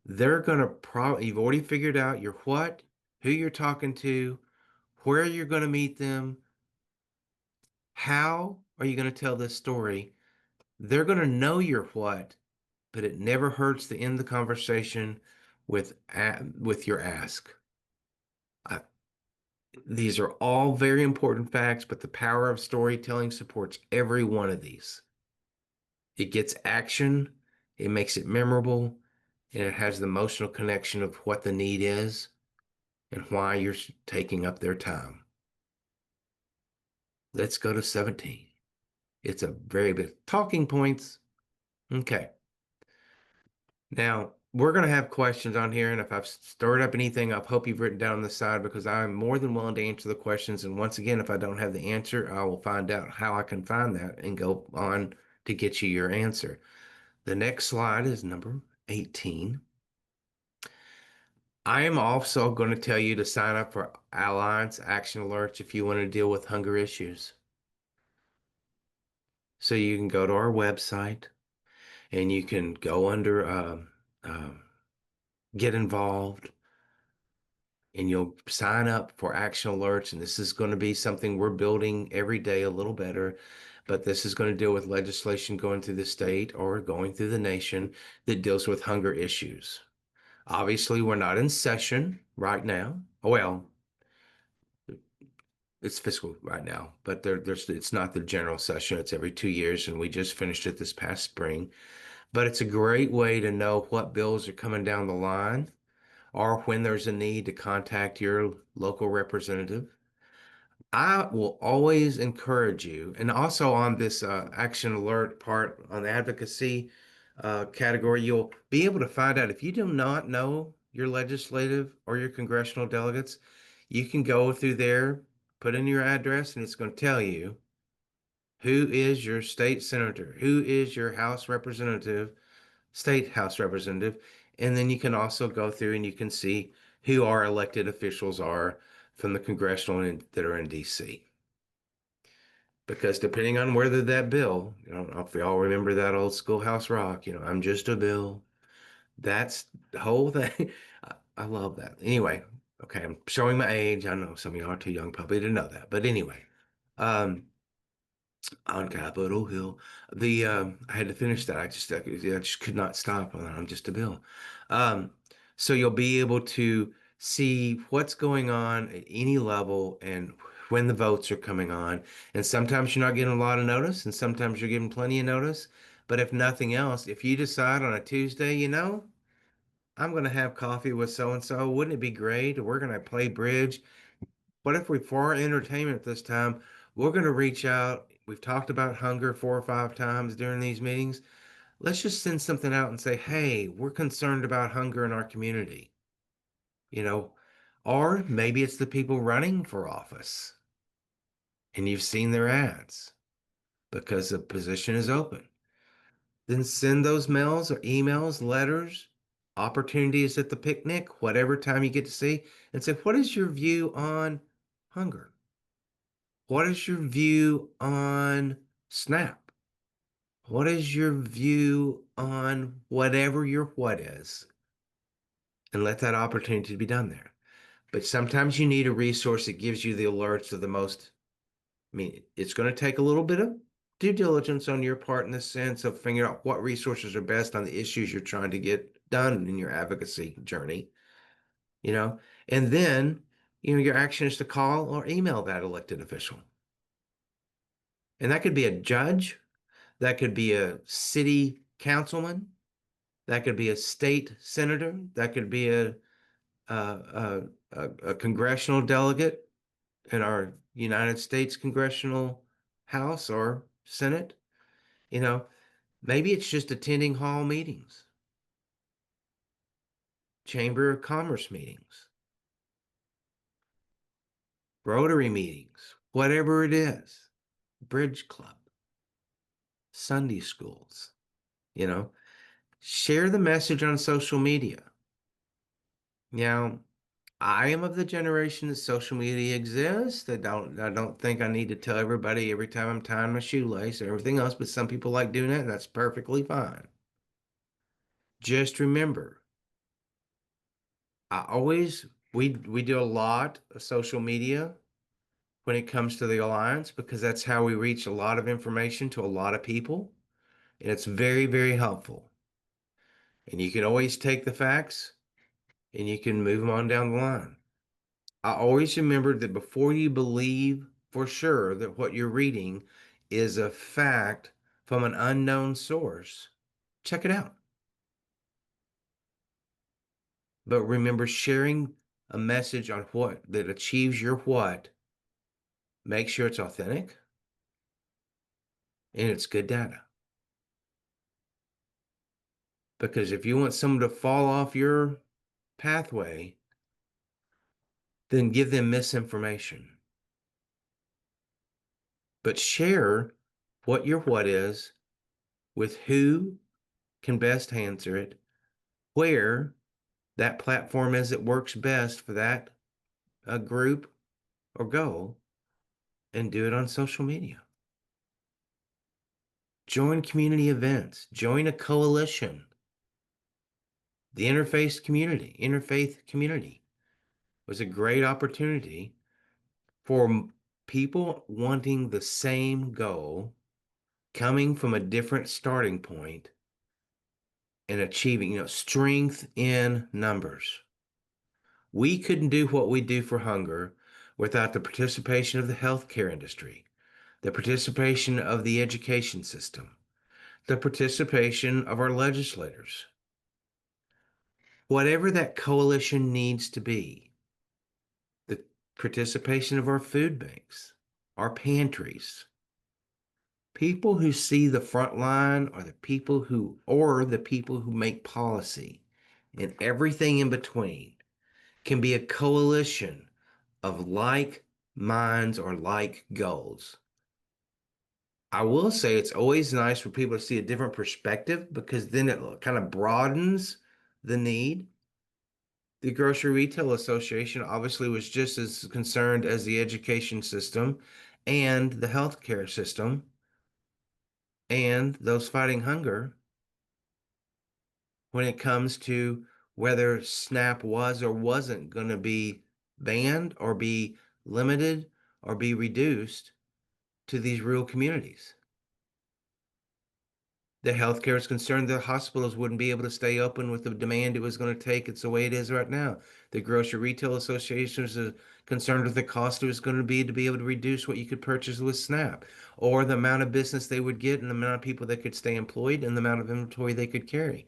they're going to probably, you've already figured out your what, who you're talking to, where you're going to meet them, how are you going to tell this story. They're going to know your what, but it never hurts to end the conversation with your ask. I, these are all very important facts, but the power of storytelling supports every one of these. It gets action, it makes it memorable, and it has the emotional connection of what the need is and why you're taking up their time. Let's go to 17. It's a very big talking points. Okay. Now, we're going to have questions on here, and if I've stirred up anything, I hope you've written down on the side because I'm more than willing to answer the questions. And once again, if I don't have the answer, I will find out how I can find that and go on to get you your answer. The next slide is number 18. I am also going to tell you to sign up for Alliance Action Alerts if you want to deal with hunger issues. So you can go to our website and you can go under get involved and you'll sign up for action alerts. And this is going to be something we're building every day a little better. But this is going to deal with legislation going through the state or going through the nation that deals with hunger issues. Obviously, we're not in session right now. Well, it's fiscal right now, but there's it's not the general session. It's every 2 years, and we just finished it this past spring. But it's a great way to know what bills are coming down the line or when there's a need to contact your local representative. I will always encourage you, and also on this action alert part on the advocacy category, you'll be able to find out if you do not know your legislative or your congressional delegates, you can go through there, put in your address, and it's going to tell you who is your state senator, who is your House representative, state House representative, and then you can also go through and you can see who our elected officials are from the congressional that are in DC. Because depending on whether that bill, I don't know if y'all remember that old Schoolhouse Rock, I'm just a bill. That's the whole thing. I love that. Anyway, okay, I'm showing my age. I know some of y'all are too young probably to know that. But anyway, um, on Capitol Hill, I had to finish that. I just could not stop. I'm just a bill. Um, so you'll be able to see what's going on at any level and when the votes are coming on. And sometimes you're not getting a lot of notice, and sometimes you're getting plenty of notice. But if nothing else, if you decide on a Tuesday, I'm going to have coffee with so and so. Wouldn't it be great? We're going to play bridge. What if we, for our entertainment this time, we're going to reach out? We've talked about hunger 4 or 5 times during these meetings. Let's just send something out and say, hey, we're concerned about hunger in our community, you know, or maybe it's the people running for office and you've seen their ads because the position is open. Then send those mails or emails, letters, opportunities at the picnic, whatever time you get to see, and say, what is your view on hunger? What is your view on SNAP? What is your view on whatever your what is? And let that opportunity be done there. But sometimes you need a resource that gives you the alerts of the most. I mean, it's going to take a little bit of due diligence on your part in the sense of figuring out what resources are best on the issues you're trying to get done in your advocacy journey, you know, and then, your action is to call or email that elected official. And that could be a judge, that could be a city councilman, that could be a state senator, that could be a congressional delegate in our United States Congressional House or Senate. You know, maybe it's just attending hall meetings, Chamber of Commerce meetings, Rotary meetings, whatever it is, Bridge Club, Sunday schools, you know, share the message on social media. Now, I am of the generation that social media exists. I don't think I need to tell everybody every time I'm tying my shoelace or everything else, but some people like doing that, and that's perfectly fine. Just remember, I always we do a lot of social media when it comes to the alliance because that's how we reach a lot of information to a lot of people, and it's very, very helpful. And you can always take the facts and you can move them on down the line. I always remember that before you believe for sure that what you're reading is a fact from an unknown source, check it out. But remember, sharing a message on what that achieves your what, make sure it's authentic and it's good data. Because if you want someone to fall off your pathway, then give them misinformation. But share what your what is with who can best answer it, where that platform is that works best for that group or goal, and do it on social media. Join community events, join a coalition. The interfaith community was a great opportunity for people wanting the same goal, coming from a different starting point and achieving, strength in numbers. We couldn't do what we do for hunger without the participation of the healthcare industry, the participation of the education system, the participation of our legislators. Whatever that coalition needs to be, the participation of our food banks, our pantries, people who see the front line are the people who make policy, and everything in between can be a coalition of like minds or like goals. I will say it's always nice for people to see a different perspective because then it kind of broadens the need. The Grocery Retail Association obviously was just as concerned as the education system and the healthcare system and those fighting hunger when it comes to whether SNAP was or wasn't going to be banned or be limited or be reduced to these rural communities. The healthcare is concerned the hospitals wouldn't be able to stay open with the demand it was going to take. It's the way it is right now. The Grocery Retail Association is concerned with the cost it was going to be able to reduce what you could purchase with SNAP, or the amount of business they would get and the amount of people that could stay employed and the amount of inventory they could carry.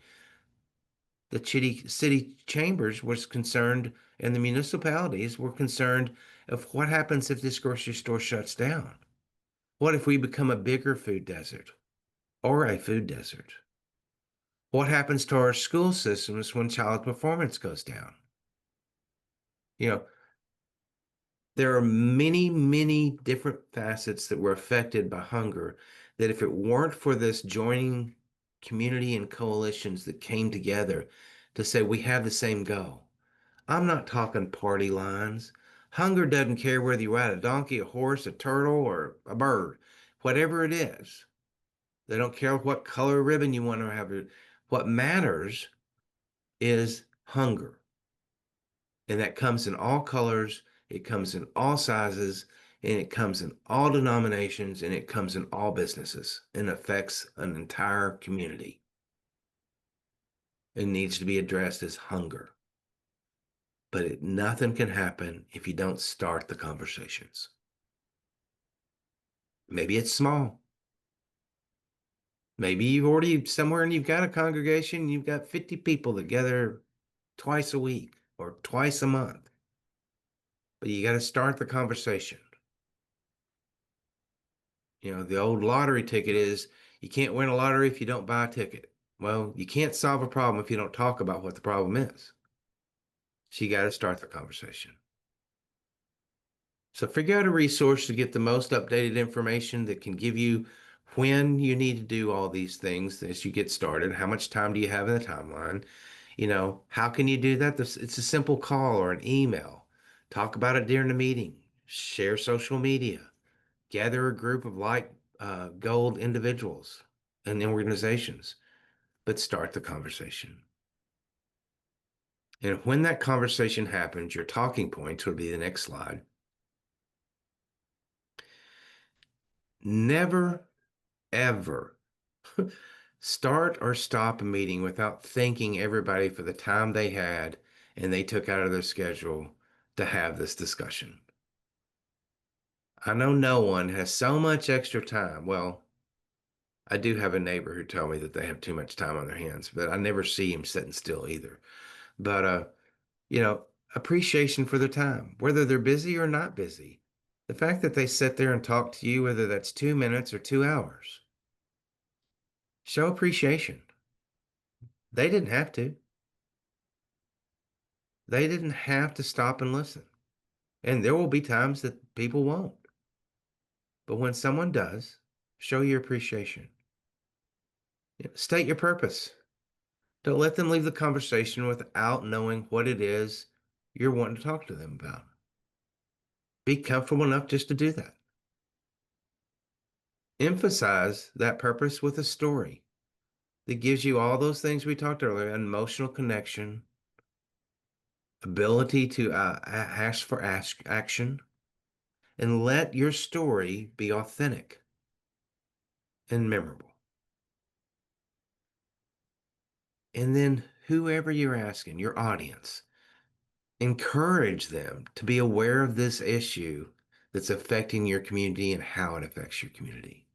The city chambers was concerned and the municipalities were concerned of what happens if this grocery store shuts down. What if we become a bigger food desert or a food desert? What happens to our school systems when child performance goes down? You know, there are many, many different facets that were affected by hunger that if it weren't for this joining community and coalitions that came together to say we have the same goal. I'm not talking party lines. Hunger doesn't care whether you ride a donkey, a horse, a turtle, or a bird. Whatever it is, they don't care what color ribbon you want to have. What matters is hunger. And that comes in all colors, it comes in all sizes, and it comes in all denominations, and it comes in all businesses and affects an entire community. It needs to be addressed as hunger. But nothing can happen if you don't start the conversations. Maybe it's small. Maybe you've already somewhere and you've got a congregation, you've got 50 people that gather twice a week or twice a month. But you got to start the conversation. The old lottery ticket is you can't win a lottery if you don't buy a ticket. Well, you can't solve a problem if you don't talk about what the problem is. So you got to start the conversation. So figure out a resource to get the most updated information that can give you when you need to do all these things as you get started. How much time do you have in the timeline? How can you do that? It's a simple call or an email. Talk about it during the meeting. Share social media. Gather a group of like gold individuals and organizations, but start the conversation. And when that conversation happens, your talking points would be the next slide. Never, ever start or stop a meeting without thanking everybody for the time they had and they took out of their schedule to have this discussion. I know no one has so much extra time. Well, I do have a neighbor who told me that they have too much time on their hands, but I never see him sitting still either. But you know, appreciation for their time, whether they're busy or not busy. The fact that they sit there and talk to you, whether that's 2 minutes or 2 hours, show appreciation. They didn't have to. They didn't have to stop and listen. And there will be times that people won't. But when someone does, show your appreciation. State your purpose. Don't let them leave the conversation without knowing what it is you're wanting to talk to them about. Be comfortable enough just to do that. Emphasize that purpose with a story that gives you all those things we talked earlier: emotional connection, ability to ask for action, and let your story be authentic and memorable. And then, whoever you're asking, your audience, encourage them to be aware of this issue that's affecting your community and how it affects your community.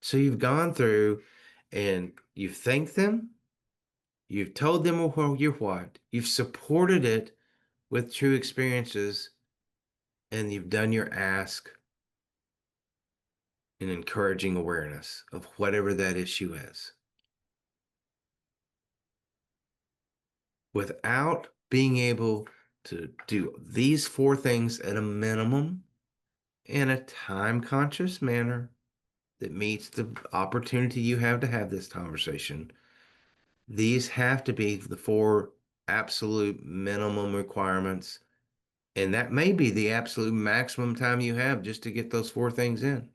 So you've gone through and you've thanked them, you've told them your what, you've supported it with true experiences, and you've done your ask in encouraging awareness of whatever that issue is. Without being able to do these four things at a minimum in a time conscious manner that meets the opportunity you have to have this conversation, these have to be the four absolute minimum requirements. And that may be the absolute maximum time you have just to get those four things in.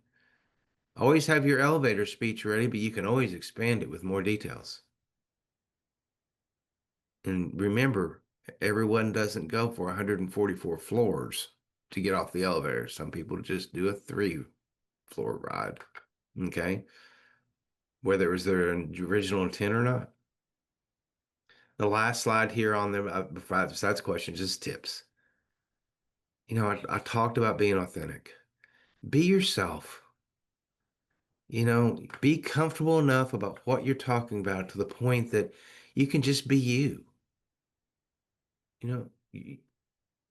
Always have your elevator speech ready, but you can always expand it with more details. And remember, everyone doesn't go for 144 floors to get off the elevator. Some people just do a 3-floor ride. Okay. Whether it was their original intent or not. The last slide here on the besides questions is tips. I talked about being authentic. Be yourself. Be comfortable enough about what you're talking about to the point that you can just be you.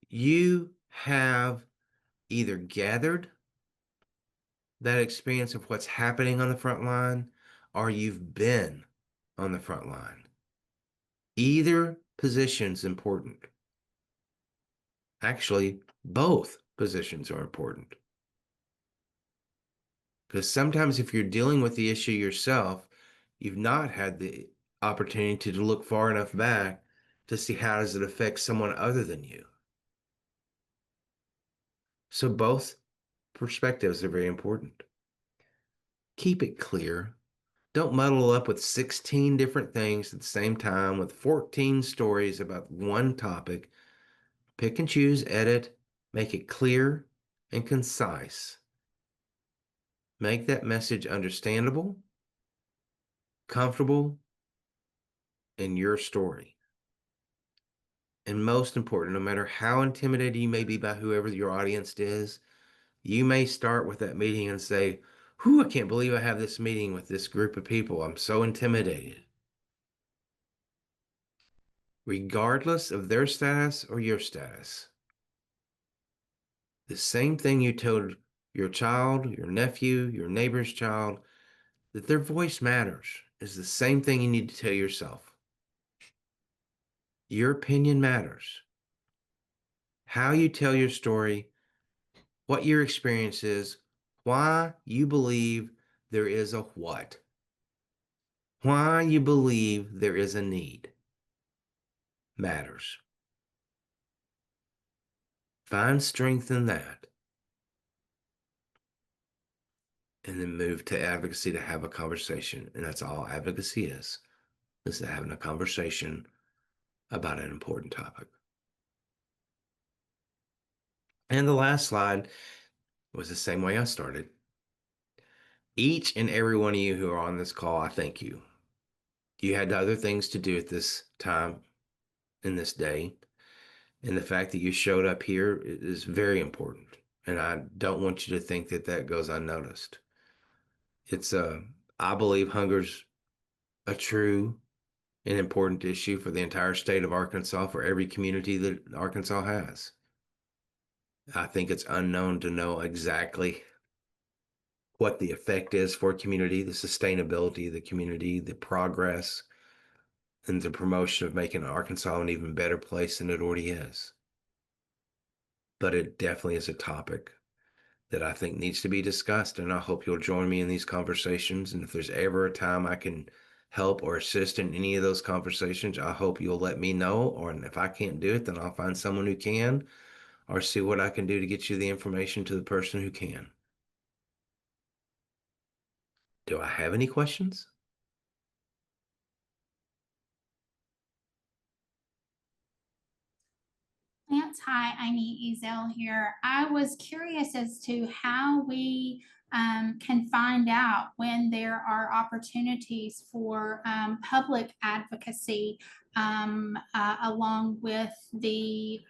You have either gathered that experience of what's happening on the front line or you've been on the front line. Either position's important. Actually, both positions are important. Because sometimes if you're dealing with the issue yourself, you've not had the opportunity to look far enough back to see how does it affect someone other than you. So both perspectives are very important. Keep it clear. Don't muddle up with 16 different things at the same time with 14 stories about one topic. Pick and choose, edit, make it clear and concise. Make that message understandable, comfortable, in your story. And most important, no matter how intimidated you may be by whoever your audience is, you may start with that meeting and say, "Whew, I can't believe I have this meeting with this group of people. I'm so intimidated." Regardless of their status or your status. The same thing you told your child, your nephew, your neighbor's child, that their voice matters, is the same thing you need to tell yourself. Your opinion matters. How you tell your story, what your experience is, why you believe there is a what. Why you believe there is a need matters. Find strength in that and then move to advocacy to have a conversation. And that's all advocacy is having a conversation about an important topic. And the last slide was the same way I started. Each and every one of you who are on this call, I thank you. You had other things to do at this time in this day. And the fact that you showed up here is very important. And I don't want you to think that that goes unnoticed. It's I believe hunger's a true and important issue for the entire state of Arkansas, for every community that Arkansas has. I think it's unknown to know exactly what the effect is for a community, the sustainability of the community, the progress, and the promotion of making Arkansas an even better place than it already is. But it definitely is a topic that I think needs to be discussed. And I hope you'll join me in these conversations. And if there's ever a time I can help or assist in any of those conversations, I hope you'll let me know. Or if I can't do it, then I'll find someone who can or see what I can do to get you the information to the person who can. Do I have any questions? Lance, hi, Amy Ezel here. I was curious as to how we can find out when there are opportunities for public advocacy along with the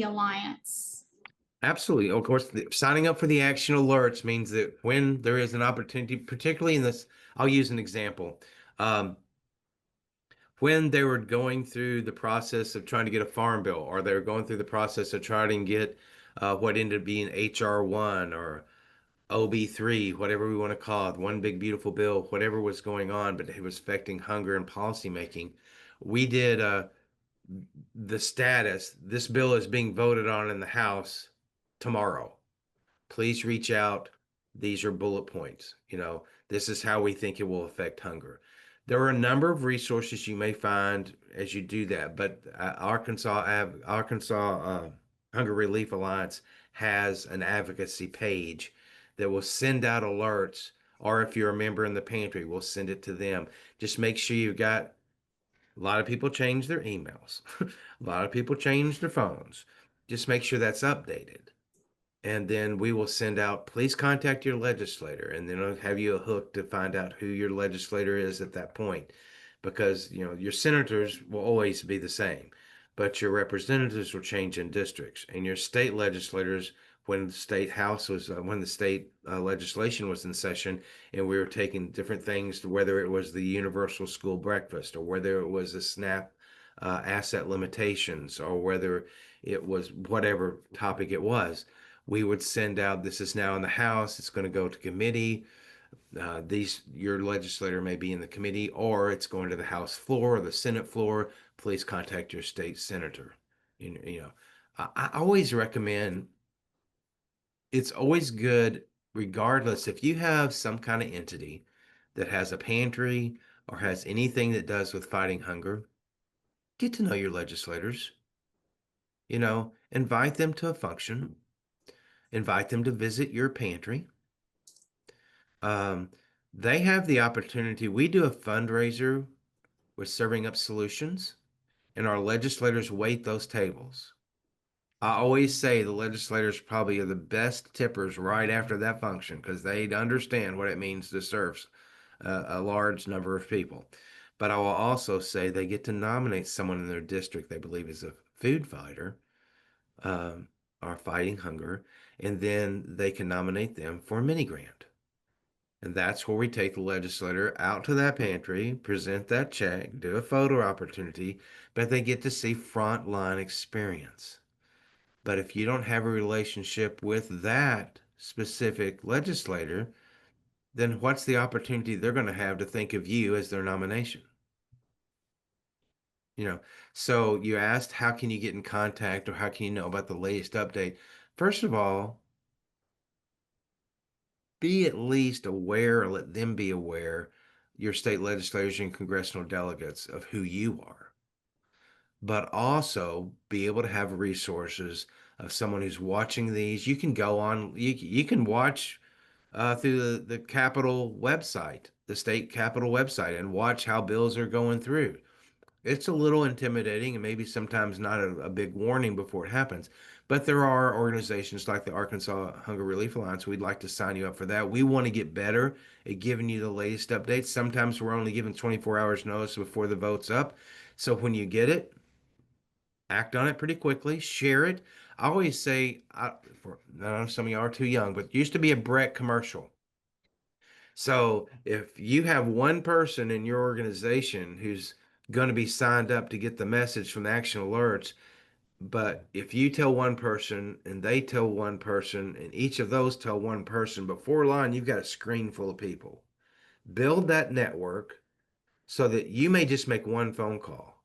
Alliance. Absolutely. Of course, signing up for the action alerts means that when there is an opportunity, particularly in this, I'll use an example. Um, when they were going through the process of trying to get a farm bill, or they were going through the process of trying to get what ended up being HR1 or OB3, whatever we want to call it, one big beautiful bill, whatever was going on, but it was affecting hunger and policymaking. We did the status. This bill is being voted on in the House tomorrow. Please reach out. These are bullet points. This is how we think it will affect hunger. There are a number of resources you may find as you do that, but Arkansas Hunger Relief Alliance has an advocacy page that will send out alerts, or if you're a member in the pantry, we'll send it to them. Just make sure you've got a lot of people change their emails. A lot of people change their phones. Just make sure that's updated, and then we will send out, please contact your legislator, and then I'll have you a hook to find out who your legislator is at that point, because your senators will always be the same, but your representatives will change in districts, and your state legislators, when the state house was when the state legislation was in session, and we were taking different things, whether it was the universal school breakfast, or whether it was the SNAP asset limitations, or whether it was whatever topic it was, we would send out, this is now in the House, it's going to go to committee. Your legislator may be in the committee, or it's going to the House floor or the Senate floor. Please contact your state senator. I always recommend, it's always good, regardless if you have some kind of entity that has a pantry or has anything that does with fighting hunger, get to know your legislators. Invite them to a function, invite them to visit your pantry. Um, they have the opportunity. We do a fundraiser with Serving Up Solutions, and our legislators wait those tables. I always say the legislators probably are the best tippers right after that function because they understand what it means to serve a large number of people. But I will also say they get to nominate someone in their district they believe is a food fighter, um, or fighting hunger, and then they can nominate them for a mini grant. And that's where we take the legislator out to that pantry, present that check, do a photo opportunity, but they get to see frontline experience. But if you don't have a relationship with that specific legislator, then what's the opportunity they're going to have to think of you as their nomination? You know, so you asked, how can you get in contact or how can you know about the latest update? First of all, be at least aware or let them be aware your state legislators and congressional delegates of who you are, but also be able to have resources of someone who's watching these. You can go on, you can watch through the Capitol website, the state Capitol website, and watch how bills are going through. It's a little intimidating and maybe sometimes not a big warning before it happens. But there are organizations like the Arkansas Hunger Relief Alliance. We'd like to sign you up for that. We want to get better at giving you the latest updates. Sometimes we're only given 24 hours notice before the vote's up. So when you get it, act on it pretty quickly, share it. I always say, I know some of you are too young, but it used to be a Brett commercial. So if you have one person in your organization who's going to be signed up to get the message from the action alerts, but if you tell one person and they tell one person and each of those tell one person, before long, you've got a screen full of people. Build that network so that you may just make one phone call.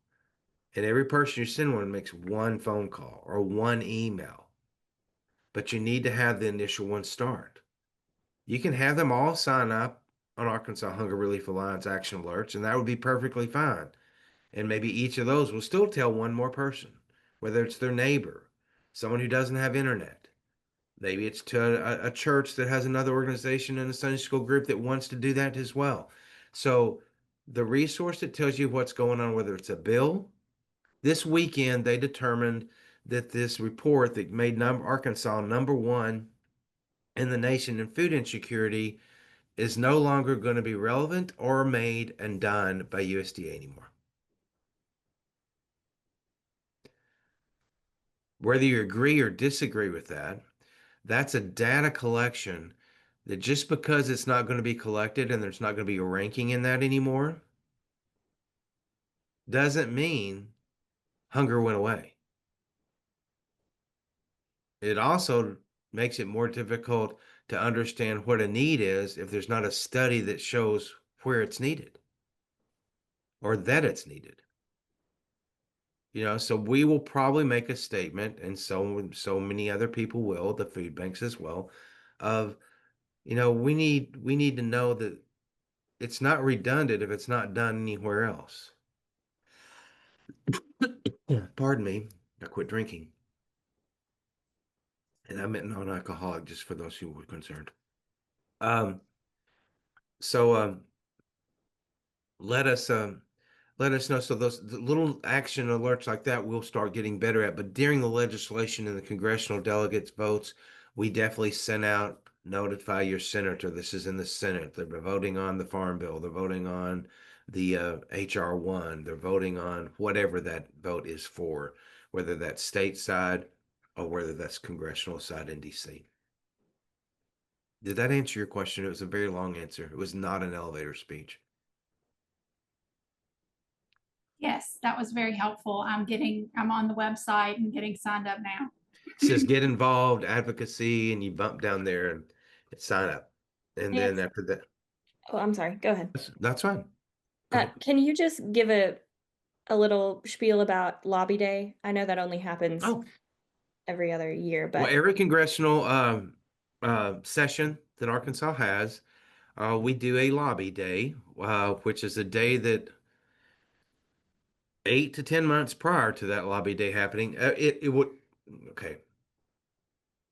And every person you send one makes one phone call or one email. But you need to have the initial one start. You can have them all sign up on Arkansas Hunger Relief Alliance action alerts, and that would be perfectly fine. And maybe each of those will still tell one more person, whether it's their neighbor, someone who doesn't have internet. Maybe it's to a church that has another organization and a Sunday school group that wants to do that as well. So the resource that tells you what's going on, whether it's a bill, this weekend they determined that this report that made Arkansas number one in the nation in food insecurity is no longer going to be relevant or made and done by USDA anymore. Whether you agree or disagree with that, that's a data collection that just because it's not going to be collected and there's not going to be a ranking in that anymore, doesn't mean hunger went away. It also makes it more difficult to understand what a need is if there's not a study that shows where it's needed or that it's needed. So we will probably make a statement, and so many other people will, the food banks as well, of we need to know that it's not redundant if it's not done anywhere else. Pardon me, I quit drinking, and I meant non-alcoholic, just for those who were concerned. Um, so let us let us know. So those the little action alerts like that we'll start getting better at. But during the legislation and the congressional delegates votes, we definitely sent out notify your senator. This is in the Senate. They're voting on the Farm Bill. They're voting on the HR 1. They're voting on whatever that vote is for, whether that's stateside or whether that's congressional side in DC. Did that answer your question? It was a very long answer. It was not an elevator speech. Yes, that was very helpful. I'm on the website and getting signed up now. It says get involved, advocacy, and you bump down there and sign up. And then Yes. after that, Oh, I'm sorry. Go ahead. that's fine. Go ahead. Can you just give a little spiel about Lobby Day? I know that only happens Oh, every other year, well, but every congressional session that Arkansas has, we do a lobby day, which is a day that 8 to 10 months prior to that lobby day happening, it would, okay,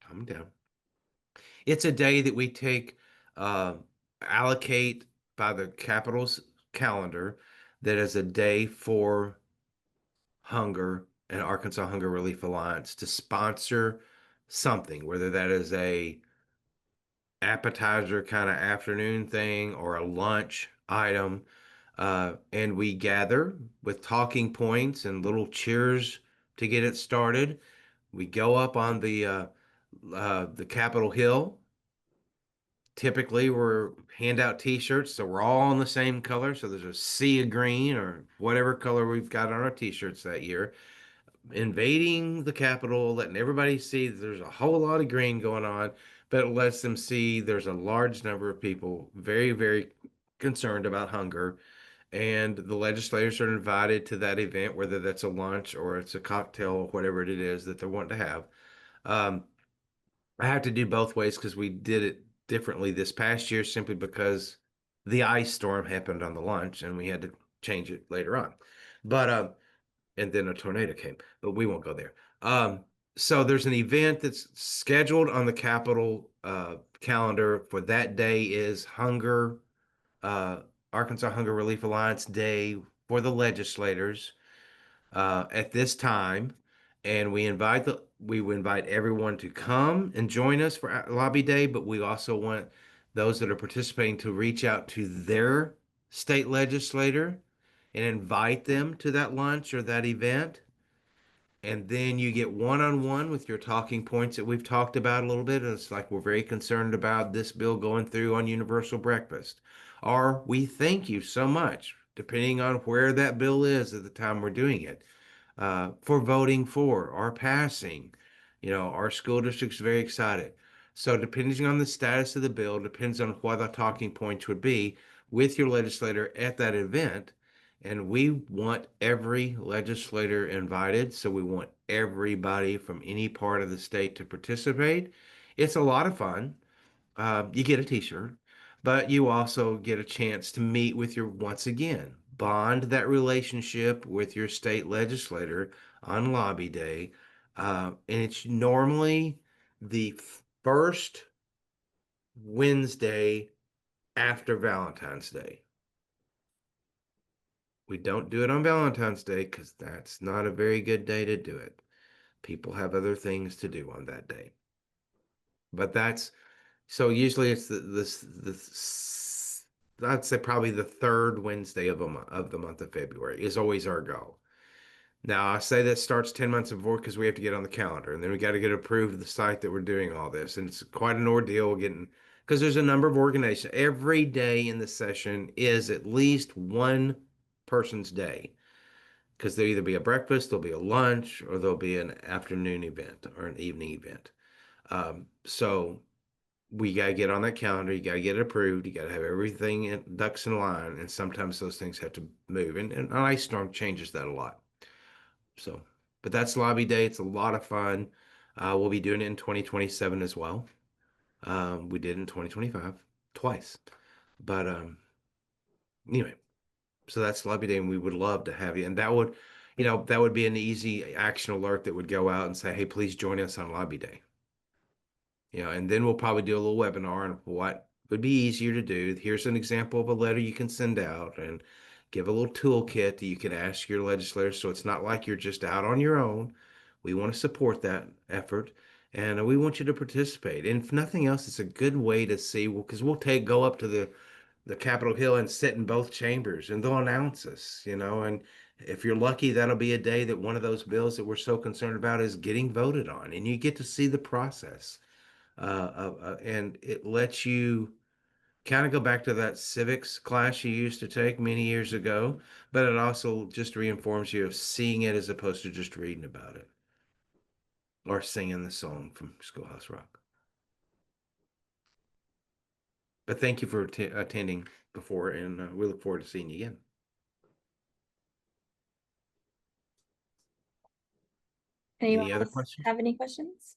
calm down. It's a day that we take, uh, allocate by the Capitol's calendar that is a day for hunger and Arkansas Hunger Relief Alliance to sponsor something, whether that is a appetizer kind of afternoon thing or a lunch item. And we gather with talking points and little cheers to get it started. We go up on the Capitol Hill. Typically, we're hand out T-shirts, so we're all in the same color. So there's a sea of green or whatever color we've got on our T-shirts that year. Invading the Capitol, letting everybody see that there's a whole lot of green going on, but it lets them see there's a large number of people very, very concerned about hunger. And the legislators are invited to that event, whether that's a lunch or it's a cocktail or whatever it is that they want to have. Um, I have to do both ways because we did it differently this past year simply because The ice storm happened on the lunch, and we had to change it later on. But and then a tornado came, but we won't go there. So there's an event that's scheduled on the Capitol calendar for that day is uh, Arkansas Hunger Relief Alliance Day for the legislators at this time, and we invite everyone to come and join us for Lobby Day, but we also want those that are participating to reach out to their state legislator and invite them to that lunch or that event. And then you get one-on-one with your talking points that we've talked about a little bit. And it's like we're very concerned about this bill going through on universal breakfast. Or we thank you so much, depending on where that bill is at the time we're doing it, for voting for or passing. Our school district's very excited. So depending on the status of the bill, depends on what the talking points would be with your legislator at that event. And we want every legislator invited. So we want everybody from any part of the state to participate. It's a lot of fun. You get a t-shirt, but you also get a chance to meet with once again, bond that relationship with your state legislator on lobby day. And it's normally the first Wednesday after Valentine's Day. We don't do it on Valentine's Day because that's not a very good day to do it. People have other things to do on that day. But that's so usually it's I'd say probably the third Wednesday of the month of February is always our goal. Now I say that starts 10 months before because we have to get on the calendar and then we got to get approved the site that we're doing all this. And it's quite an ordeal getting because there's a number of organizations. Every day in the session is at least one person's day because there'll either be a breakfast, there'll be a lunch, or there'll be an afternoon event or an evening event. So we got to get on that calendar. You got to get it approved. You got to have everything ducks in line. And sometimes those things have to move. And an ice storm changes that a lot. So, but that's lobby day. It's a lot of fun. We'll be doing it in 2027 as well. We did in 2025 twice. But anyway, so that's lobby day, and we would love to have you. And that would be an easy action alert that would go out and say, hey, please join us on lobby day. And then we'll probably do a little webinar on what would be easier to do. Here's an example of a letter you can send out and give a little toolkit that you can ask your legislators. So it's not like you're just out on your own. We want to support that effort and we want you to participate. And if nothing else, it's a good way to see, well, because go up to the Capitol Hill and sit in both chambers and they'll announce us, and if you're lucky, that'll be a day that one of those bills that we're so concerned about is getting voted on and you get to see the process and it lets you kind of go back to that civics class you used to take many years ago, but it also just reinforms you of seeing it as opposed to just reading about it or singing the song from Schoolhouse Rock. But thank you for attending before, and we look forward to seeing you again. Anyone Any other else questions? have any questions?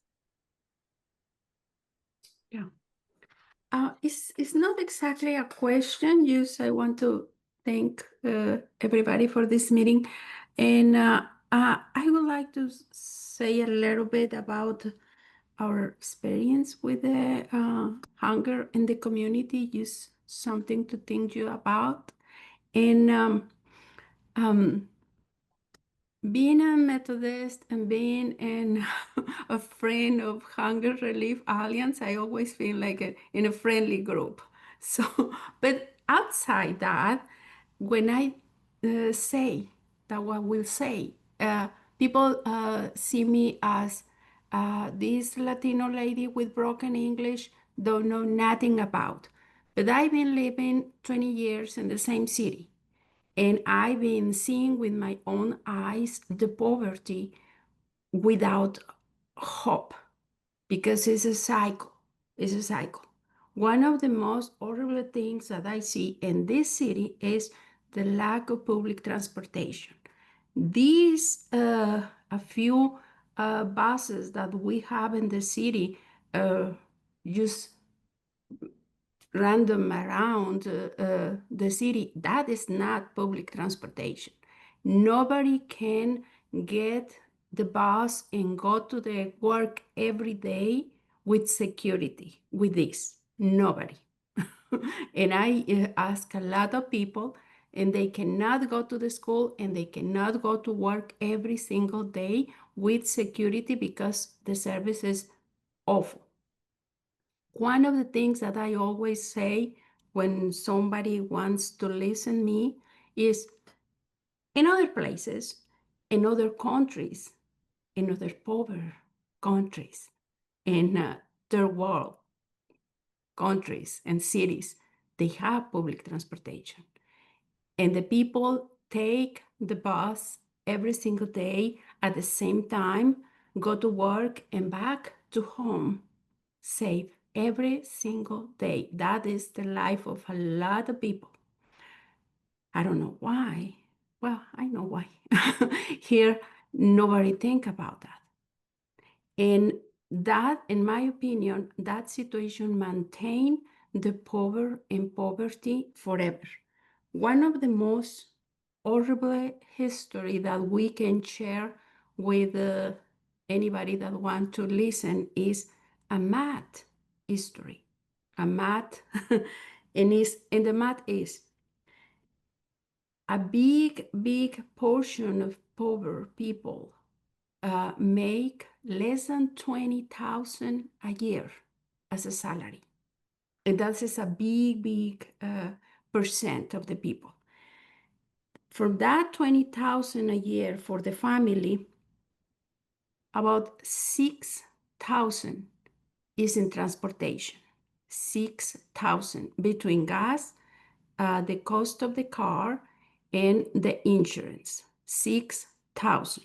Yeah. It's not exactly a question. Just I want to thank everybody for this meeting, and I would like to say a little bit about our experience with the hunger in the community. Just something to think you about, and um, being a Methodist and being a friend of Hunger Relief Alliance, I always feel like in a friendly group. So, but outside that, when I say that what we'll say, people see me as this Latino lady with broken English, don't know nothing about. But I've been living 20 years in the same city. And I've been seeing with my own eyes the poverty without hope because it's a cycle. It's a cycle. One of the most horrible things that I see in this city is the lack of public transportation. These a few buses that we have in the city just random around the city. That is not public transportation. Nobody can get the bus and go to the work every day with security with this. Nobody. And I ask a lot of people, and they cannot go to the school and they cannot go to work every single day with security because the service is awful. One of the things that I always say when somebody wants to listen me is, in other places, in other countries, in other poor countries, in third world countries and cities, they have public transportation. And the people take the bus every single day at the same time, go to work and back to home safe every single day. That is the life of a lot of people. I don't know why. Well, I know why. Here, nobody think about that. And that, in my opinion, that situation maintain the poor in poverty forever. One of the most horrible history that we can share with anybody that want to listen is a math history. A math, and the math is a big portion of poor people make less than 20,000 a year as a salary. And that is a big percent of the people. From that 20,000 a year for the family, about 6,000 is in transportation. 6,000 between gas, the cost of the car, and the insurance. 6,000.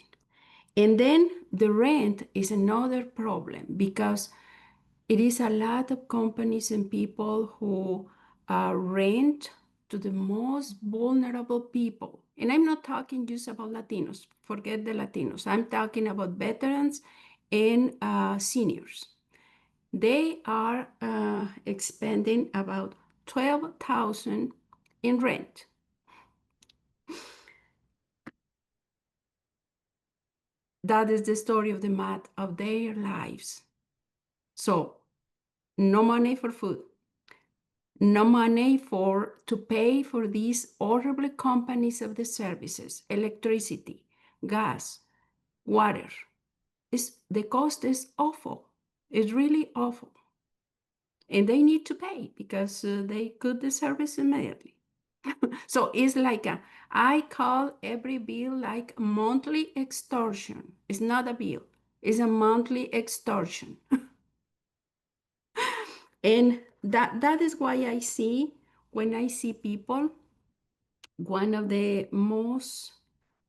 And then the rent is another problem because it is a lot of companies and people who rent to the most vulnerable people. And I'm not talking just about Latinos. Forget the Latinos. I'm talking about veterans and seniors. They are expending about 12,000 in rent. That is the story of the math of their lives. So no money for food, no money to pay for these horrible companies of the services, electricity, gas, water. The cost is awful. It's really awful. And they need to pay because they cut the service immediately. So it's like I call every bill like monthly extortion. It's not a bill, it's a monthly extortion. And that is why I see, when I see people, one of the most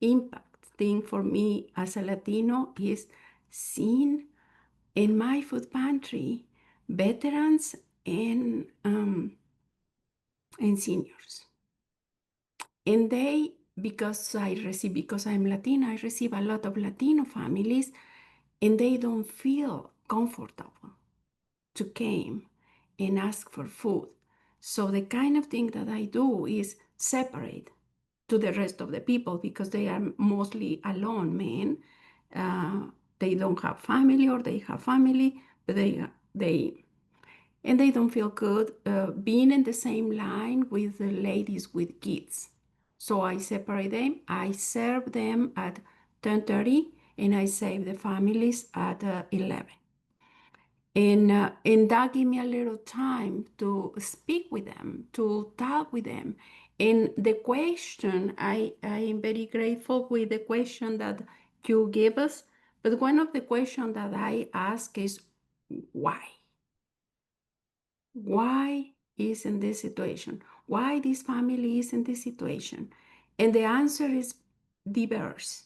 impact thing for me as a Latino is seeing in my food pantry veterans and seniors. And they, because I'm Latina, I receive a lot of Latino families, and they don't feel comfortable to come and ask for food. So the kind of thing that I do is separate to the rest of the people because they are mostly alone men. They don't have family, or they have family, but they don't feel good being in the same line with the ladies with kids. So I separate them. I serve them at 10:30, and I save the families at 11. And that give me a little time to speak with them, to talk with them. And the question, I am very grateful with the question that you gave us. But one of the questions that I ask is why? Why is in this situation? Why this family is in this situation? And the answer is diverse.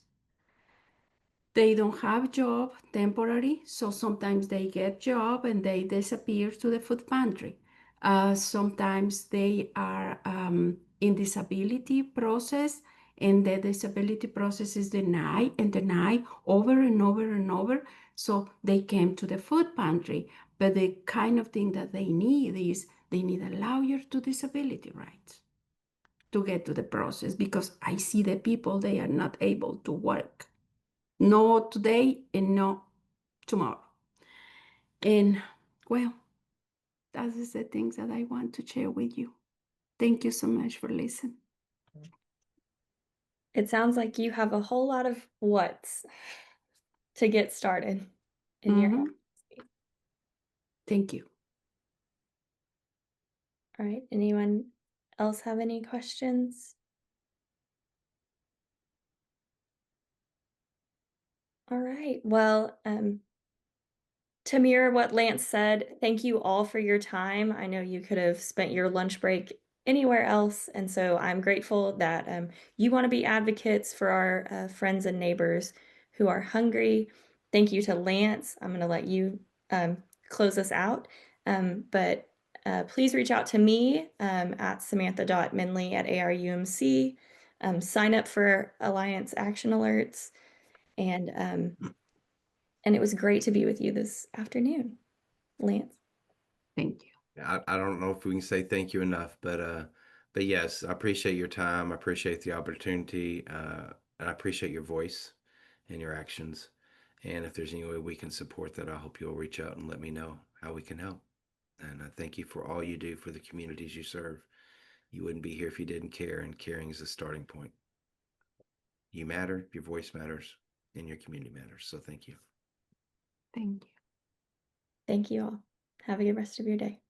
They don't have job temporary, so sometimes they get job and they disappear to the food pantry. Sometimes they are in disability process, and the disability process is denied and denied over and over and over. So they came to the food pantry, but the kind of thing that they need is they need a lawyer to disability rights to get to the process, because I see the people, they are not able to work. No today and no tomorrow. And well, that is the things that I want to share with you. Thank you so much for listening. It sounds like you have a whole lot of what's to get started in your Mhm. advocacy. Thank you. All right. Anyone else have any questions? All right. Well, to mirror what Lance said, thank you all for your time. I know you could have spent your lunch break anywhere else, and so I'm grateful that you want to be advocates for our friends and neighbors who are hungry. Thank you to Lance. I'm going to let you close us out, but please reach out to me at samantha.minley@ARUMC. Sign up for Alliance Action Alerts, and it was great to be with you this afternoon, Lance. Thank you. I don't know if we can say thank you enough, but yes, I appreciate your time. I appreciate the opportunity, and I appreciate your voice and your actions. And if there's any way we can support that, I hope you'll reach out and let me know how we can help. And I thank you for all you do for the communities you serve. You wouldn't be here if you didn't care, and caring is the starting point. You matter, your voice matters, and your community matters. So thank you. Thank you. Thank you all. Have a good rest of your day.